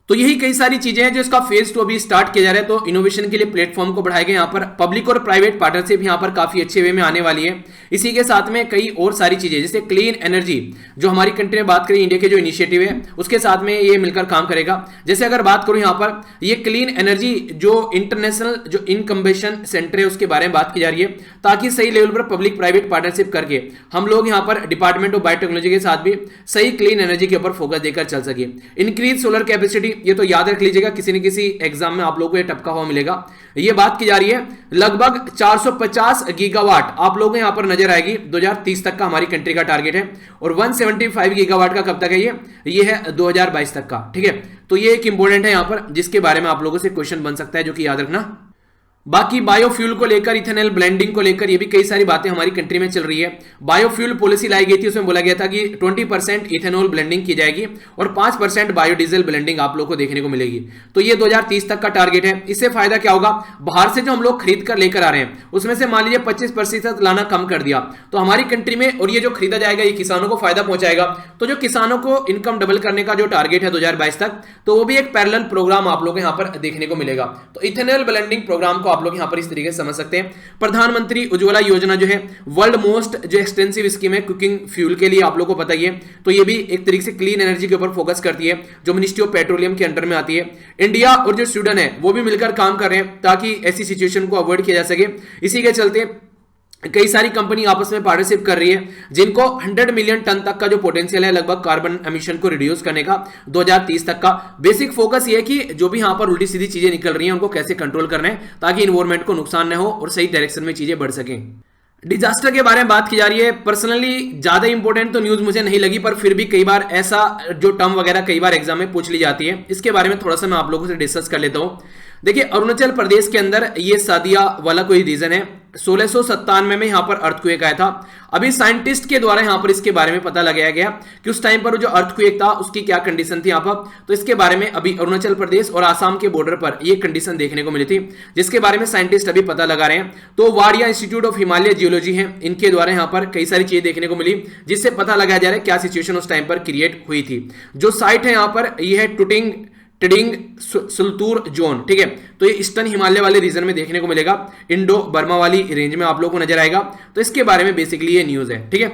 तो यही कई सारी चीजें हैं जो इसका फेज 2 अभी स्टार्ट किया जा रहा है। तो इनोवेशन के लिए प्लेटफॉर्म को बढ़ाए गए, यहाँ पर पब्लिक और प्राइवेट पार्टनरशिप यहाँ पर काफी अच्छे वे में आने वाली है। इसी के साथ में कई और सारी चीजें, जैसे क्लीन एनर्जी जो हमारी कंट्री में बात करें, इंडिया के जो इनिशिएटिव है उसके साथ में ये मिलकर काम करेगा। जैसे अगर बात करूं यहाँ पर, ये क्लीन एनर्जी जो इंटरनेशनल जो इनकम्बेशन सेंटर है उसके बारे में बात की जा रही है, ताकि सही लेवल पर पब्लिक प्राइवेट पार्टनरशिप करके हम लोग यहाँ पर डिपार्टमेंट ऑफ बायोटेक्नोलॉजी के साथ भी सही क्लीन एनर्जी के ऊपर फोकस देकर चल सके। इंक्रीज सोलर कैपेसिटी, ये तो याद रख लीजिएगा, किसी न किसी एग्जाम में आप लोगों को ये टपका हुआ मिलेगा। ये बात की जा रही है लगभग 450 गीगावाट आप लोगों को यहां पर नजर आएगी, 2030 तक का हमारी कंट्री का टारगेट है। और 175 गीगावाट का कब तक है, ये है 2022 तक का। ठीक है, तो ये एक इंपॉर्टेंट है यहां पर, जिसके बारे में आप लोगों से क्वेश्चन बन सकता है, जो कि याद रखना। बाकी बायोफ्यूल को लेकर, इथेनॉल ब्लेंडिंग को लेकर, ये भी कई सारी बातें हमारी कंट्री में चल रही है। बायोफ्यूल पॉलिसी लाई गई थी, उसमें बोला गया था कि 20% इथेनॉल ब्लेंडिंग की जाएगी और 5% बायोडीजल ब्लेंडिंग आप लोग को देखने को मिलेगी। तो ये 2030 तक का टारगेट है। इससे फायदा क्या होगा, बाहर से जो हम लोग खरीद कर लेकर आ रहे हैं उसमें से मान लीजिए 25% लाना कम कर दिया तो हमारी कंट्री में, और ये जो खरीदा जाएगा ये किसानों को फायदा पहुंचाएगा। तो जो किसानों को इनकम डबल करने का जो टारगेट है 2022 तक, तो वो भी एक पैरेलल प्रोग्राम आप लोग को यहाँ पर देखने को मिलेगा। तो इथेनॉल ब्लेंडिंग प्रोग्राम को आप लोग यहाँ पर इस तरीके समझ सकते हैं। प्रधानमंत्री उज्ज्वला योजना जो है वर्ल्ड मोस्ट जो एक्सटेंसिव स्कीम है कुकिंग फ्यूल के लिए, आप लोगों को पता ही है। तो ये भी एक तरीके से क्लीन एनर्जी के ऊपर फोकस करती है, जो मिनिस्ट्री ऑफ पेट्रोलियम के अंडर में आती है। इंडिया और जो स्वीडन है वो भी मिलकर काम कर रहे हैं ताकि ऐसी सिचुएशन को अवॉइड किया जा सके। इसी के चलते कई सारी कंपनी आपस में पार्टनरशिप कर रही है, जिनको 100 मिलियन टन तक का जो पोटेंशियल है लगभग कार्बन एमिशन को रिड्यूस करने का 2030 तक का। बेसिक फोकस ये है कि जो भी यहां पर उल्टी सीधी चीजें निकल रही हैं उनको कैसे कंट्रोल करना है, ताकि इन्वायरमेंट को नुकसान न हो और सही डायरेक्शन में चीजें बढ़ सकें। डिजास्टर के बारे में बात की जा रही है। पर्सनली ज्यादा इंपॉर्टेंट तो न्यूज मुझे नहीं लगी, पर फिर भी कई बार ऐसा जो टर्म वगैरह कई बार एग्जाम में पूछ ली जाती है, इसके बारे में थोड़ा सा मैं आप लोगों से डिस्कस कर लेता हूं। देखिए, अरुणाचल प्रदेश के अंदर ये सादिया वाला कोई रीजन है, 1697 में यहां पर अर्थक्वेक आया था। अभी साइंटिस्ट के द्वारा यहां पर इसके बारे में पता लगाया गया कि उस टाइम पर जो अर्थक्वेक था उसकी क्या कंडीशन थी यहां पर। तो इसके बारे में अभी अरुणाचल प्रदेश और आसाम के बॉर्डर पर ये कंडीशन देखने को मिली थी, जिसके बारे में साइंटिस्ट अभी पता लगा रहे हैं। तो Wadia institute of Himalaya geology है, इनके द्वारा यहां पर कई सारी चीजें देखने को मिली, जिससे पता लगाया जा रहा है क्या सिचुएशन उस टाइम पर क्रिएट हुई थी। जो साइट है यहां पर यह है टिडिंग सुल्तूर जोन। ठीक है, तो ये ईस्टर्न हिमालय वाले रीजन में देखने को मिलेगा, इंडो बर्मा वाली रेंज में आप लोगों को नजर आएगा। तो इसके बारे में बेसिकली ये न्यूज है। ठीक है,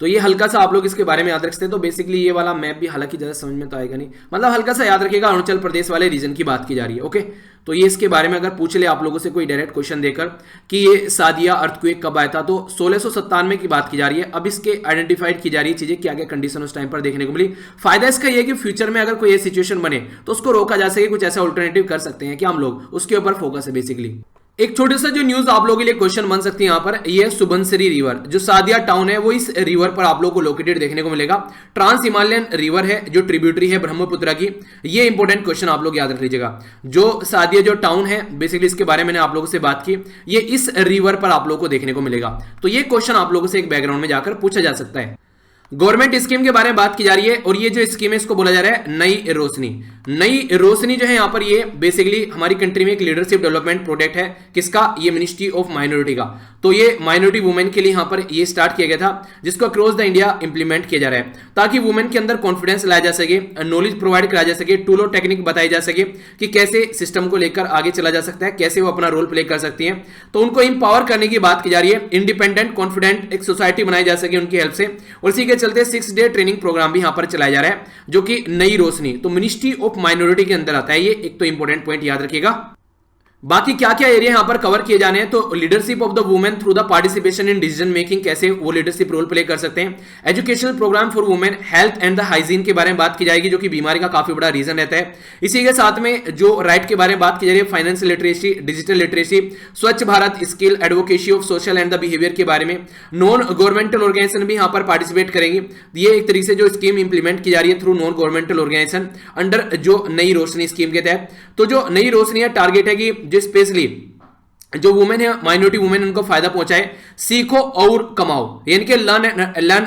तो ये हल्का सा आप लोग इसके बारे में याद रखते हैं। तो बेसिकली ये वाला मैप भी हालांकि ज्यादा समझ में तो आएगा नहीं, मतलब हल्का सा याद रखिएगा, अरुणाचल प्रदेश वाले रीजन की बात की जा रही है। ओके, तो ये इसके बारे में अगर पूछ ले आप लोगों से कोई डायरेक्ट क्वेश्चन देकर कि ये सादिया अर्थक्वेक कब आया था, तो 1697 की बात की जा रही है। अब इसके आइडेंटिफाइड की जा रही है चीजें, क्या क्या कंडीशन उस टाइम पर देखने को मिली। फायदा इसका ये कि फ्यूचर में अगर कोई सिचुएशन बने तो उसको रोका जा सके, कुछ ऐसा अल्टरनेटिव कर सकते हैं कि हम लोग, उसके ऊपर फोकस है बेसिकली। एक छोटे सा जो न्यूज आप लोगों के लिए क्वेश्चन बन सकती है यहां पर, ये सुबनसिरी रिवर, जो सादिया टाउन है वो इस रिवर पर आप लोगों को लोकेटेड देखने को मिलेगा। ट्रांस हिमालयन रिवर है जो ट्रिब्यूटरी है ब्रह्मपुत्र की। ये इंपॉर्टेंट क्वेश्चन आप लोग याद रख लीजिएगा। जो सादिया जो टाउन है बेसिकली इसके बारे में मैंने आप लोगों से बात की, ये इस रिवर पर आप लोगों को देखने को मिलेगा। तो ये क्वेश्चन आप लोगों से एक बैकग्राउंड में जाकर पूछा जा सकता है। गवर्नमेंट स्कीम के बारे में बात की जा रही है और ये जो स्कीम है इसको बोला जा रहा है नई रोशनी। नई रोशनी जो है यहां पर ये बेसिकली हमारी कंट्री में एक लीडरशिप डेवलपमेंट प्रोजेक्ट है। किसका? ये मिनिस्ट्री ऑफ माइनॉरिटी का। तो ये माइनॉरिटी वुमेन के लिए यहां पर ये स्टार्ट किया गया था, जिसको अक्रॉस द इंडिया इंप्लीमेंट किया जा रहा है ताकि वुमेन के अंदर कॉन्फिडेंस लाया जा सके, नॉलेज प्रोवाइड कराया जा सके, टूल और टेक्निक बताई जा सके कि कैसे सिस्टम को लेकर आगे चला जा सकता है, कैसे वो अपना रोल प्ले कर सकती है। तो उनको इंपावर करने की बात की जा रही है, इंडिपेंडेंट कॉन्फिडेंट एक सोसाइटी बनाई जा सके उनकी हेल्प से। और इसी के चलते 6 डे ट्रेनिंग प्रोग्राम भी यहां पर चलाया जा रहा है, जो कि नई रोशनी तो मिनिस्ट्री ऑफ माइनॉरिटी के अंदर आता है। ये एक तो इंपॉर्टेंट पॉइंट याद रखिएगा। बाकी क्या क्या एरिया यहां पर कवर किए जाने हैं, तो leadership of the women through the participation in decision making, कैसे वो लीडरशिप रोल प्ले कर सकते हैं। Educational programme for women, health and the hygiene के बारे में बात की जाएगी, जो कि बीमारी का काफी बड़ा रीजन रहता है। इसी के साथ में जो राइट के बारे में बात की जा रही है, फाइनेंशियल लिटरेसी, डिजिटल लिटरेसी, स्वच्छ Bharat skill, advocacy of social and the behaviour के बारे में। नॉन गवर्नमेंटल ऑर्गेनाइजेशन भी यहां पर पार्टिसिपेट करेंगे। ये एक तरीके से जो स्कीम इंप्लीमेंट की जा रही है through non governmental organisation under जो नई रोशनी स्कीम के तहत। तो जो नई रोशनी है टारगेट है कि जो स्पेशली जो वुमेन है, माइनॉरिटी वुमेन, उनको फायदा पहुंचाए। सीखो और कमाओ, यानी कि लर्न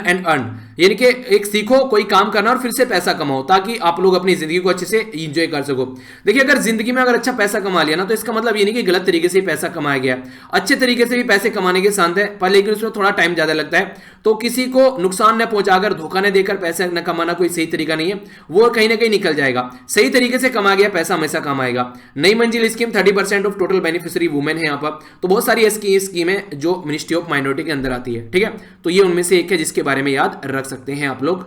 एंड अर्न, यानी कि एक सीखो कोई काम करना और फिर से पैसा कमाओ, ताकि आप लोग अपनी जिंदगी को अच्छे से एंजॉय कर सको। देखिए, अगर जिंदगी में अगर अच्छा पैसा कमा लिया ना, तो इसका मतलब ये नहीं कि गलत तरीके से पैसा कमाया गया। अच्छे तरीके से भी पैसे कमाने के साथ है, पर लेकिन उसमें थोड़ा टाइम ज्यादा लगता है। तो किसी को नुकसान न पहुंचाकर, धोखा न देकर पैसा न कमाना कोई सही तरीका नहीं है, वो कहीं ना कहीं निकल जाएगा। सही तरीके से कमा गया पैसा हमेशा कमाएगा। नई मंजिल scheme 30% of total beneficiary women है यहाँ पर। तो बहुत सारी ऐसी स्कीम है जो मिनिस्ट्री ऑफ माइनॉरिटी के अंदर आती है, ठीक है। तो ये उनमें से एक है जिसके बारे में याद रख सकते हैं आप लोग।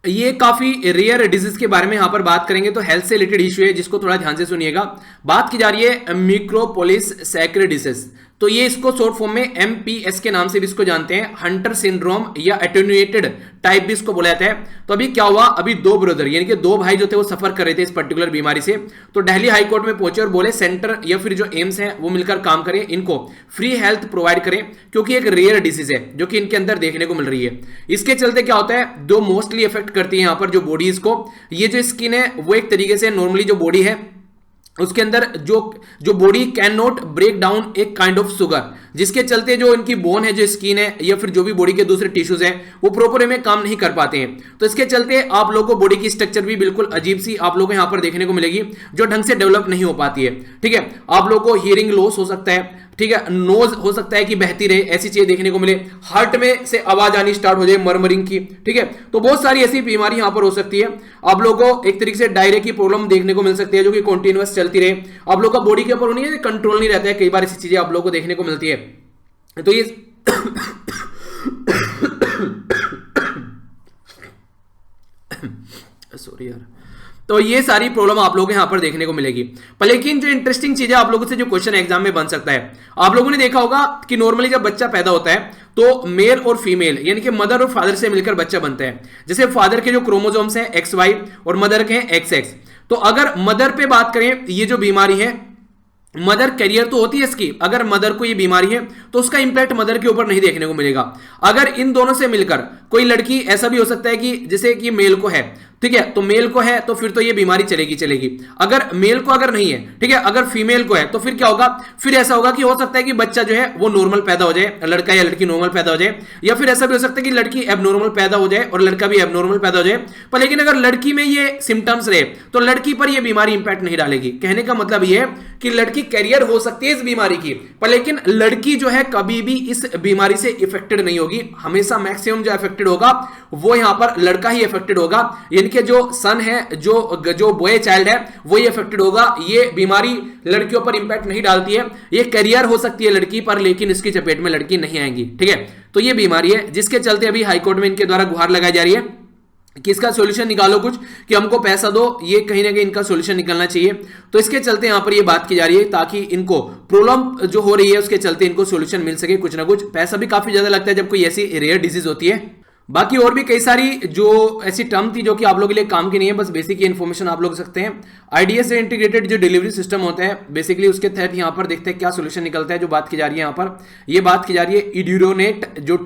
ये काफी रेयर डिजीज के बारे में यहां पर बात करेंगे, तो हेल्थ से रिलेटेड इश्यू है, जिसको थोड़ा ध्यान से सुनिएगा। बात की जा रही है मिक्रोपोलिस सैक्रेडिसेस। तो ये इसको शॉर्ट फॉर्म में MPS के नाम से भी इसको जानते हैं, हंटर सिंड्रोम या एटेन्यूएटेड टाइप भी इसको बोला जाता है। तो अभी क्या हुआ, अभी 2 ब्रदर यानी कि 2 भाई जो थे वो सफर कर रहे थे इस पर्टिकुलर बीमारी से। तो दिल्ली हाई कोर्ट में पहुंचे और बोले सेंटर या फिर जो एम्स है वो मिलकर काम करें, इनको फ्री हेल्थ प्रोवाइड करें, क्योंकि एक रेयर डिसीज है जो कि इनके अंदर देखने को मिल रही है। इसके चलते क्या होता है, दो मोस्टली इफेक्ट करती है यहां पर जो बॉडीज को। ये जो स्किन है वो एक तरीके से नॉर्मली जो बॉडी है उसके अंदर जो body cannot break down एक काइंड ऑफ शुगर, जिसके चलते जो इनकी बोन है, जो स्किन है या फिर जो भी बॉडी के दूसरे टिश्यूज हैं वो प्रॉपर में काम नहीं कर पाते हैं। तो इसके चलते आप लोगों को बॉडी की स्ट्रक्चर भी बिल्कुल अजीब सी आप लोगों को यहां पर देखने को मिलेगी, जो ढंग से डेवलप नहीं हो पाती है, ठीक है। आप लोगों को हियरिंग लॉस हो सकता है, ठीक है, नोज हो सकता है कि बहती रहे, ऐसी चीजें देखने को मिले, हार्ट में से आवाज आनी स्टार्ट हो जाए मरमरिंग की, ठीक है। तो बहुत सारी ऐसी बीमारी यहां पर हो सकती है। आप लोगों को एक तरीके से डायरिया की प्रॉब्लम देखने को मिल सकती है, जो कि कंटिन्यूअस चलती रहे, आप लोग का बॉडी के ऊपर नहीं है, कंट्रोल नहीं रहता है, कई बार ऐसी चीजें आप लोगों को देखने को मिलती है। तो ये सॉरी यार, तो ये सारी प्रॉब्लम आप लोगों को यहां पर देखने को मिलेगी। पर लेकिन जो इंटरेस्टिंग चीज है आप लोगों से जो क्वेश्चन एग्जाम में बन सकता है, आप लोगों ने देखा होगा कि नॉर्मली जब बच्चा पैदा होता है तो मेल और फीमेल यानी कि मदर और फादर से मिलकर बच्चा बनता है। जैसे फादर के जो क्रोमोसोम्स हैं XY और मदर के हैं XX। तो अगर मदर पे बात करें, ये जो बीमारी है मदर कैरियर तो होती है इसकी, अगर मदर को ये बीमारी है तो उसका इंपैक्ट मदर के ऊपर नहीं देखने को मिलेगा। अगर इन दोनों से मिलकर कोई लड़की, ऐसा भी हो सकता है कि जैसे कि मेल को है, ठीक है, तो मेल को है तो फिर तो ये बीमारी चलेगी। अगर मेल को अगर नहीं है, ठीक है, अगर फीमेल को है तो फिर क्या होगा, फिर ऐसा होगा कि हो सकता है कि बच्चा जो है वो नॉर्मल पैदा हो जाए, लड़का या लड़की नॉर्मल पैदा हो जाए, या फिर ऐसा भी हो सकता है कि लड़की एबनॉर्मल पैदा हो जाए और लड़का भी एबनॉर्मल पैदा हो जाए। पर लेकिन अगर लड़की में ये सिम्टम्स रहे तो लड़की पर ये बीमारी इंपैक्ट नहीं डालेगी। कहने का मतलब ये है कि लड़की कैरियर हो सकती है इस बीमारी की, पर लेकिन लड़की जो है कभी भी इस बीमारी से इफेक्टेड नहीं होगी। हमेशा मैक्सिमम जो इफेक्टेड होगा वो यहां पर लड़का ही इफेक्टेड होगा, यानी कि जो सन है, जो बॉय चाइल्ड है वही इफेक्टेड होगा। ये बीमारी लड़कियों पर इंपैक्ट नहीं डालती है। ये कैरियर हो सकती है लड़की पर, लेकिन इसकी चपेट में लड़की नहीं आएंगी, ठीक है। तो ये बीमारी है जिसके चलते अभी हाईकोर्ट में इनके द्वारा गुहार लगाई जा रही है कि इसका सॉल्यूशन निकालो कुछ, कि हमको पैसा दो, ये कहीं ना कहीं इनका सॉल्यूशन निकलना चाहिए। तो इसके चलते यहां पर ये बात की जा रही है ताकि इनको प्रॉब्लम जो हो रही है उसके चलते इनको सॉल्यूशन मिल सके कुछ ना कुछ। पैसा भी काफी ज्यादा लगता है जब कोई ऐसी रेयर डिजीज होती है। बाकी और भी कई सारी जो ऐसी टर्म थी जो कि आप लोगों के लिए काम की नहीं है, बस बेसिक इन्फॉर्मेशन आप लोग सकते हैं। IDS से इंटीग्रेटेड जो डिलीवरी सिस्टम होता है बेसिकली उसके तहत यहाँ पर देखते हैं क्या सोल्यूशन निकलता है। जो बात की जा रही है यहाँ पर, ये बात की जा रही है इड्यूरोनेट जो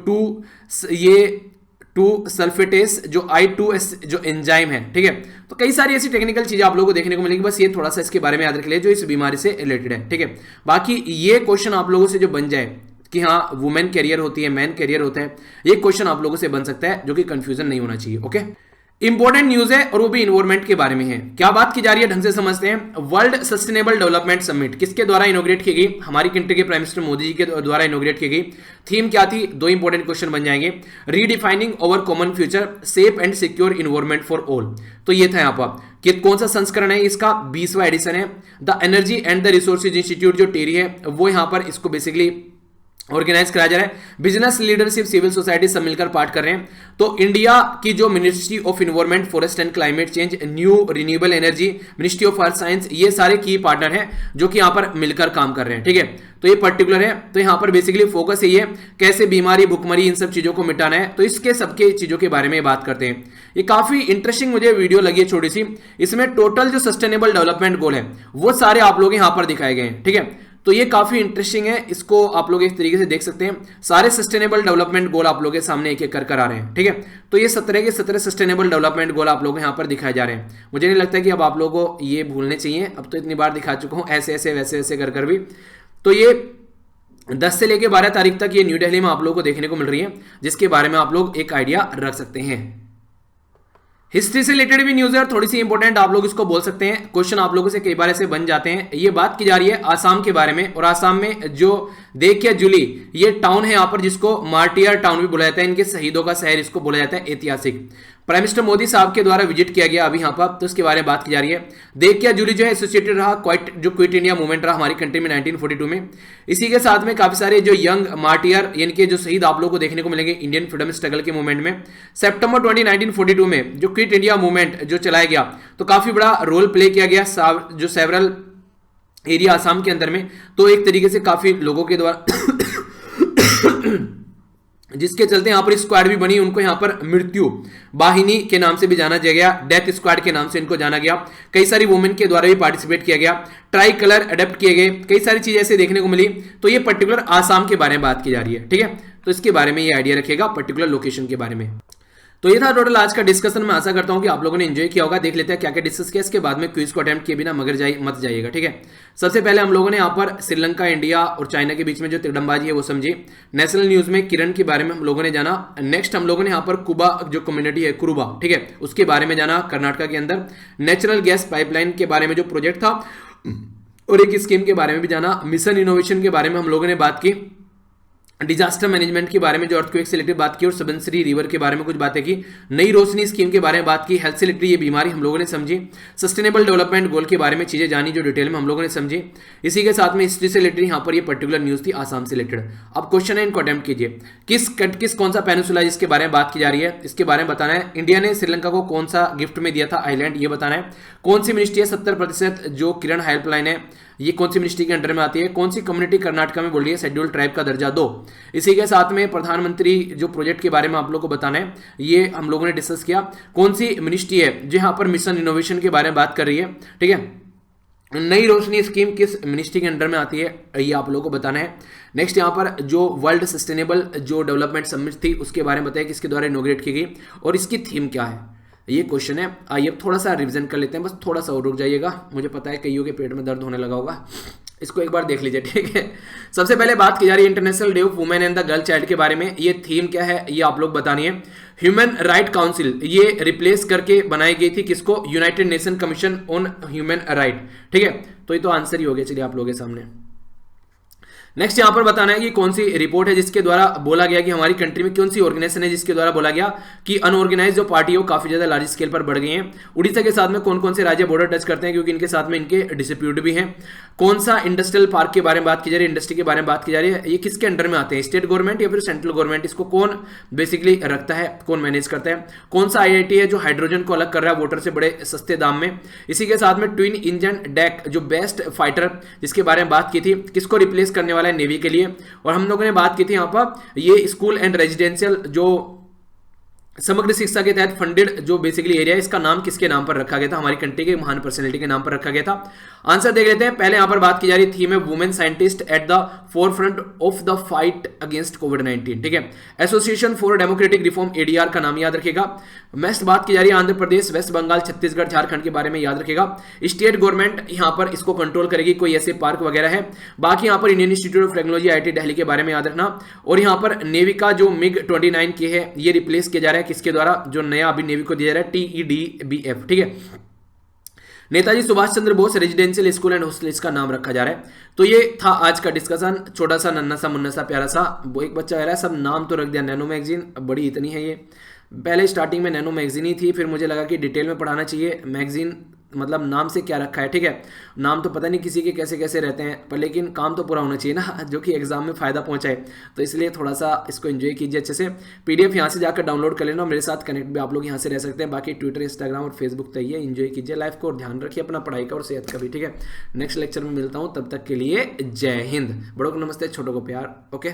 2 सल्फेटेस जो I2S जो एंजाइम है, ठीक है। तो कई सारी ऐसी टेक्निकल चीजें आप लोगों को देखने को मिलेगी, बस ये थोड़ा सा इसके बारे में याद रख लिया जो इस बीमारी से रिलेटेड है, ठीक है। बाकी ये क्वेश्चन आप लोगों से जो बन जाए कि हाँ वुमेन कैरियर होती है, मैन कैरियर होता है, ये क्वेश्चन आप लोगों से बन सकता है, जो कि कंफ्यूजन नहीं होना चाहिए। ओके, इंपॉर्टेंट न्यूज है और वो भी इन्वायरमेंट के बारे में है। क्या बात की जा रही है, ढंग से समझते हैं। वर्ल्ड सस्टेनेबल डेवलपमेंट समिट किसके द्वारा इनोग्रेट की गई? हमारी कंट्री के प्राइम मिनिस्टर मोदी जी के द्वारा इनोग्रेट की गई। थीम क्या थी? दो इंपॉर्टेंट क्वेश्चन बन जाएंगे, redefining over common future, safe and secure environment for all. तो ये था यहाँ पर कि कौन सा संस्करण है इसका, 20वां एडिशन है। The energy and the resources institute जो टेरी है वो यहाँ पर इसको बेसिकली ऑर्गेनाइज कराया जा रहा है। बिजनेस लीडरशिप, सिविल सोसाइटी सब मिलकर पार्ट कर रहे हैं। तो इंडिया की जो ministry of environment, forest and climate change, new renewable energy, ministry of earth science, ये सारे की पार्टनर हैं जो कि यहाँ पर मिलकर काम कर रहे हैं। ठीक है, तो ये पर्टिकुलर है। तो यहाँ पर बेसिकली फोकस यही है कैसे बीमारी, भुखमरी, इन सब चीजों को मिटाना है। तो इसके सबके चीजों के बारे में बात करते हैं। ये काफी इंटरेस्टिंग मुझे वीडियो लगी है छोटी सी। इसमें टोटल जो सस्टेनेबल डेवलपमेंट गोल है वो सारे आप लोग यहाँ पर दिखाए गए हैं। ठीक है, तो ये काफी इंटरेस्टिंग है, इसको आप लोग एक तरीके से देख सकते हैं। सारे सस्टेनेबल डेवलपमेंट गोल आप लोगों के सामने एक एक कर आ रहे हैं। ठीक है, तो ये 17 के 17 सस्टेनेबल डेवलपमेंट गोल आप लोगों को यहाँ पर दिखाए जा रहे हैं। मुझे नहीं लगता कि अब आप लोगों को ये भूलने चाहिए, अब तो इतनी बार दिखा चुका हूँ ऐसे ऐसे वैसे वैसे कर भी। तो ये 10 से लेकर 12 तारीख तक ये न्यू दिल्ली में आप लोगों को देखने को मिल रही है, जिसके बारे में आप लोग एक आइडिया रख सकते हैं। हिस्ट्री से रिलेटेड भी न्यूज है, थोड़ी सी इंपॉर्टेंट आप लोग इसको बोल सकते हैं। क्वेश्चन आप लोगों से कई बार ऐसे बन जाते हैं। ये बात की जा रही है आसाम के बारे में, और आसाम में जो देखिया जुली ये टाउन है यहाँ पर, जिसको मार्टियर टाउन भी बोला जाता है, इनके शहीदों का शहर इसको बोला जाता है, ऐतिहासिक। प्राइम मिनिस्टर मोदी साहब के द्वारा विजिट किया गया अभी यहाँ पर, तो उसके बारे में बात की जा रही है। देखिया जुली जो है एसोसिएटेड रहा क्विट इंडिया मूवमेंट रहा हमारी कंट्री में 1942 में। इसी के साथ में काफी सारे जो यंग मार्टियर यानी कि जो शहीद आप लोगों को देखने को मिलेंगे इंडियन फ्रीडम स्ट्रगल के मूवमेंट में। सितंबर 20 1942 में जो क्विट इंडिया मूवमेंट जो चलाया गया, तो काफी बड़ा रोल प्ले किया गया जो सेवरल एरिया आसाम के अंदर में। तो एक तरीके से काफी लोगों के द्वारा जिसके चलते यहाँ पर स्क्वाड भी बनी, उनको यहाँ पर मृत्यु वाहिनी के नाम से भी जाना गया, डेथ स्क्वाड के नाम से इनको जाना गया। कई सारी वुमेन के द्वारा भी पार्टिसिपेट किया गया, ट्राई कलर अडेप्ट किए गए, कई सारी चीजें ऐसे देखने को मिली। तो ये पर्टिकुलर आसाम के बारे में बात की जा रही है। ठीक है, तो इसके बारे में ये आइडिया रखिएगा पर्टिकुलर लोकेशन के बारे में। तो ये था टोटल आज का डिस्कशन। मैं आशा करता हूं कि आप लोगों ने एंजॉय किया होगा। देख लेते हैं क्या क्या डिस्कस किया, इसके बाद में क्विज को अटेम्प्ट किए बिना मगर मत जाइएगा। ठीक है, सबसे पहले हम लोगों ने यहाँ पर श्रीलंका, इंडिया और चाइना के बीच में जो तिरंगबाजी है वो समझी। नेशनल न्यूज में किरण के बारे में हम लोगों ने जाना। नेक्स्ट हम लोगों ने यहाँ पर कुबा जो कम्युनिटी है कुरुबा, ठीक है, उसके बारे में जाना कर्नाटक के अंदर। नेचुरल गैस पाइपलाइन के बारे में जो प्रोजेक्ट था और एक स्कीम के बारे में भी जाना। मिशन इनोवेशन के बारे में हम लोगों ने बात की। डिजास्टर मैनेजमेंट के बारे में जो अर्थक्वेक से रिलेटेड बात की, और सबनसरी रिवर के बारे में कुछ बातें की। नई रोशनी स्कीम के बारे में बात की। हेल्थ से रिलेटेड ये बीमारी हम लोगों ने समझी। सस्टेनेबल डेवलपमेंट गोल के बारे में चीजें जानी जो डिटेल में हम लोगों ने समझी। इसी के साथ में हिस्ट्री से रिलेटेड यहाँ पर ये पर्टिकुलर न्यूज थी आसाम से रिलेटेड। अब क्वेश्चन है, इनको अटेम्प्ट कीजिए। किस कौन सा पेनिनसुला जिसके बारे में बात की जा रही है इसके बारे में बताना है। इंडिया ने श्रीलंका को कौन सा गिफ्ट में दिया था आइलैंड, ये बताना है। कौन सी मिनिस्ट्री है 70% जो किरण हेल्पलाइन है ये कौन सी मिनिस्ट्री के अंडर में आती है। कौन सी कम्युनिटी कर्नाटक में बोल रही है शेड्यूल ट्राइब का दर्जा 2। इसी के साथ में प्रधानमंत्री जो प्रोजेक्ट के बारे में आप लोगों को बताना है, ये हम लोगों ने डिस्कस किया। कौन सी मिनिस्ट्री है जो यहाँ पर मिशन इनोवेशन के बारे में बात कर रही है। ठीक है, नई रोशनी स्कीम किस मिनिस्ट्री के अंडर में आती है ये आप लोगों को बताना है। नेक्स्ट यहाँ पर जो वर्ल्ड सस्टेनेबल जो डेवलपमेंट समिट थी उसके बारे में बताया किसके द्वारा इनोग्रेट की गई और इसकी थीम क्या है, ये क्वेश्चन है। आइए थोड़ा सा रिवीजन कर लेते हैं, बस थोड़ा सा और रुक जाइएगा। मुझे पता है कईयों के पेट में दर्द होने लगा होगा, इसको एक बार देख लीजिए। ठीक है, सबसे पहले बात की जा रही है international day of women and the girl child के बारे में। ये थीम क्या है ये आप लोग बतानी है। ह्यूमन राइट काउंसिल ये रिप्लेस करके बनाई गई थी किसको, United nation commission on human right. ठीक है, तो ये तो आंसर ही हो गया। चलिए आप लोगों के सामने नेक्स्ट यहां पर बताना है कि कौन सी रिपोर्ट है जिसके द्वारा बोला गया कि हमारी कंट्री में कौन सी ऑर्गेनाइजेशन है जिसके द्वारा बोला गया कि अनऑर्गेनाइज जो पार्टी हो काफी ज्यादा लार्ज स्केल पर बढ़ गई हैं। उड़ीसा के साथ में कौन कौन से राज्य बॉर्डर टच करते हैं क्योंकि इनके साथ में इनके डिस्प्यूट भी हैं। कौन सा इंडस्ट्रियल पार्क के बारे में बात की जा रही है, इंडस्ट्री के बारे में बात की जा रही है, ये किसके अंडर में आते हैं, स्टेट गवर्नमेंट या फिर सेंट्रल गवर्नमेंट, इसको कौन बेसिकली रखता है, कौन मैनेज करता है। कौन सा IIT है जो हाइड्रोजन को अलग कर रहा है वाटर से बड़े सस्ते दाम में। इसी के साथ में ट्विन इंजन डेक जो बेस्ट फाइटर जिसके बारे में बात की थी, किसको रिप्लेस करने वाला है नेवी के लिए। और हम लोगों ने बात की थी यहाँ पर ये स्कूल एंड रेजिडेंशियल जो समग्र शिक्षा के तहत फंडेड जो बेसिकली एरिया है इसका नाम किसके नाम पर रखा गया था? हमारी कंट्री के महान पर्सनैलिटी के नाम पर रखा गया था। आंसर देख लेते हैं। पहले यहां पर बात की जा रही थीम है women scientist at the forefront of the fight against कोविड-19, ठीक है। Association for democratic reform ADR का नाम याद रखेगा। नेक्स्ट बात की जा रही है आंध्र प्रदेश, वेस्ट बंगाल, छत्तीसगढ़, झारखंड के बारे में याद रखेगा। स्टेट गवर्नमेंट यहां पर इसको कंट्रोल करेगी, कोई ऐसे पार्क वगैरह है। बाकी यहां पर Indian institute of technology IIT Delhi के बारे में याद रखना। और यहां पर नेवी का जो मिग 29 के है ये रिप्लेस किया जा रहा है किसके द्वारा? जो नया अभी नेवी को दिया जा रहा है TEDBF, ठीक है। Netaji Subhash Chandra Bose residential school and hostel इसका नाम रखा जा रहा है। तो ये था आज का डिस्कशन, छोटा सा नन्ना सा मुन्ना सा प्यारा सा। वो एक बच्चा कह रहा है सब नाम तो रख दिया नैनो मैगजीन, बड़ी इतनी है ये। पहले स्टार्टिंग में नैनो मैगजीन ही थी, फिर मुझे लगा कि डिटेल में पढ़ाना चाहिए मैगजीन मतलब नाम से क्या रखा है, ठीक है। नाम तो पता नहीं किसी के कैसे कैसे रहते हैं, पर लेकिन काम तो पूरा होना चाहिए ना, जो कि एग्जाम में फायदा पहुंचाए। तो इसलिए थोड़ा सा इसको एंजॉय कीजिए अच्छे से। PDF यहाँ से जाकर डाउनलोड कर लेना, मेरे साथ कनेक्ट भी आप लोग यहाँ से रह सकते हैं। बाकी ट्विटर, इंस्टाग्राम और फेसबुक तक है, एंजॉय कीजिए लाइफ को और ध्यान रखिए अपना पढ़ाई का और सेहत का भी, ठीक है। नेक्स्ट लेक्चर में मिलता हूँ, तब तक के लिए जय हिंद। बड़ों को नमस्ते, छोटों को प्यार। ओके।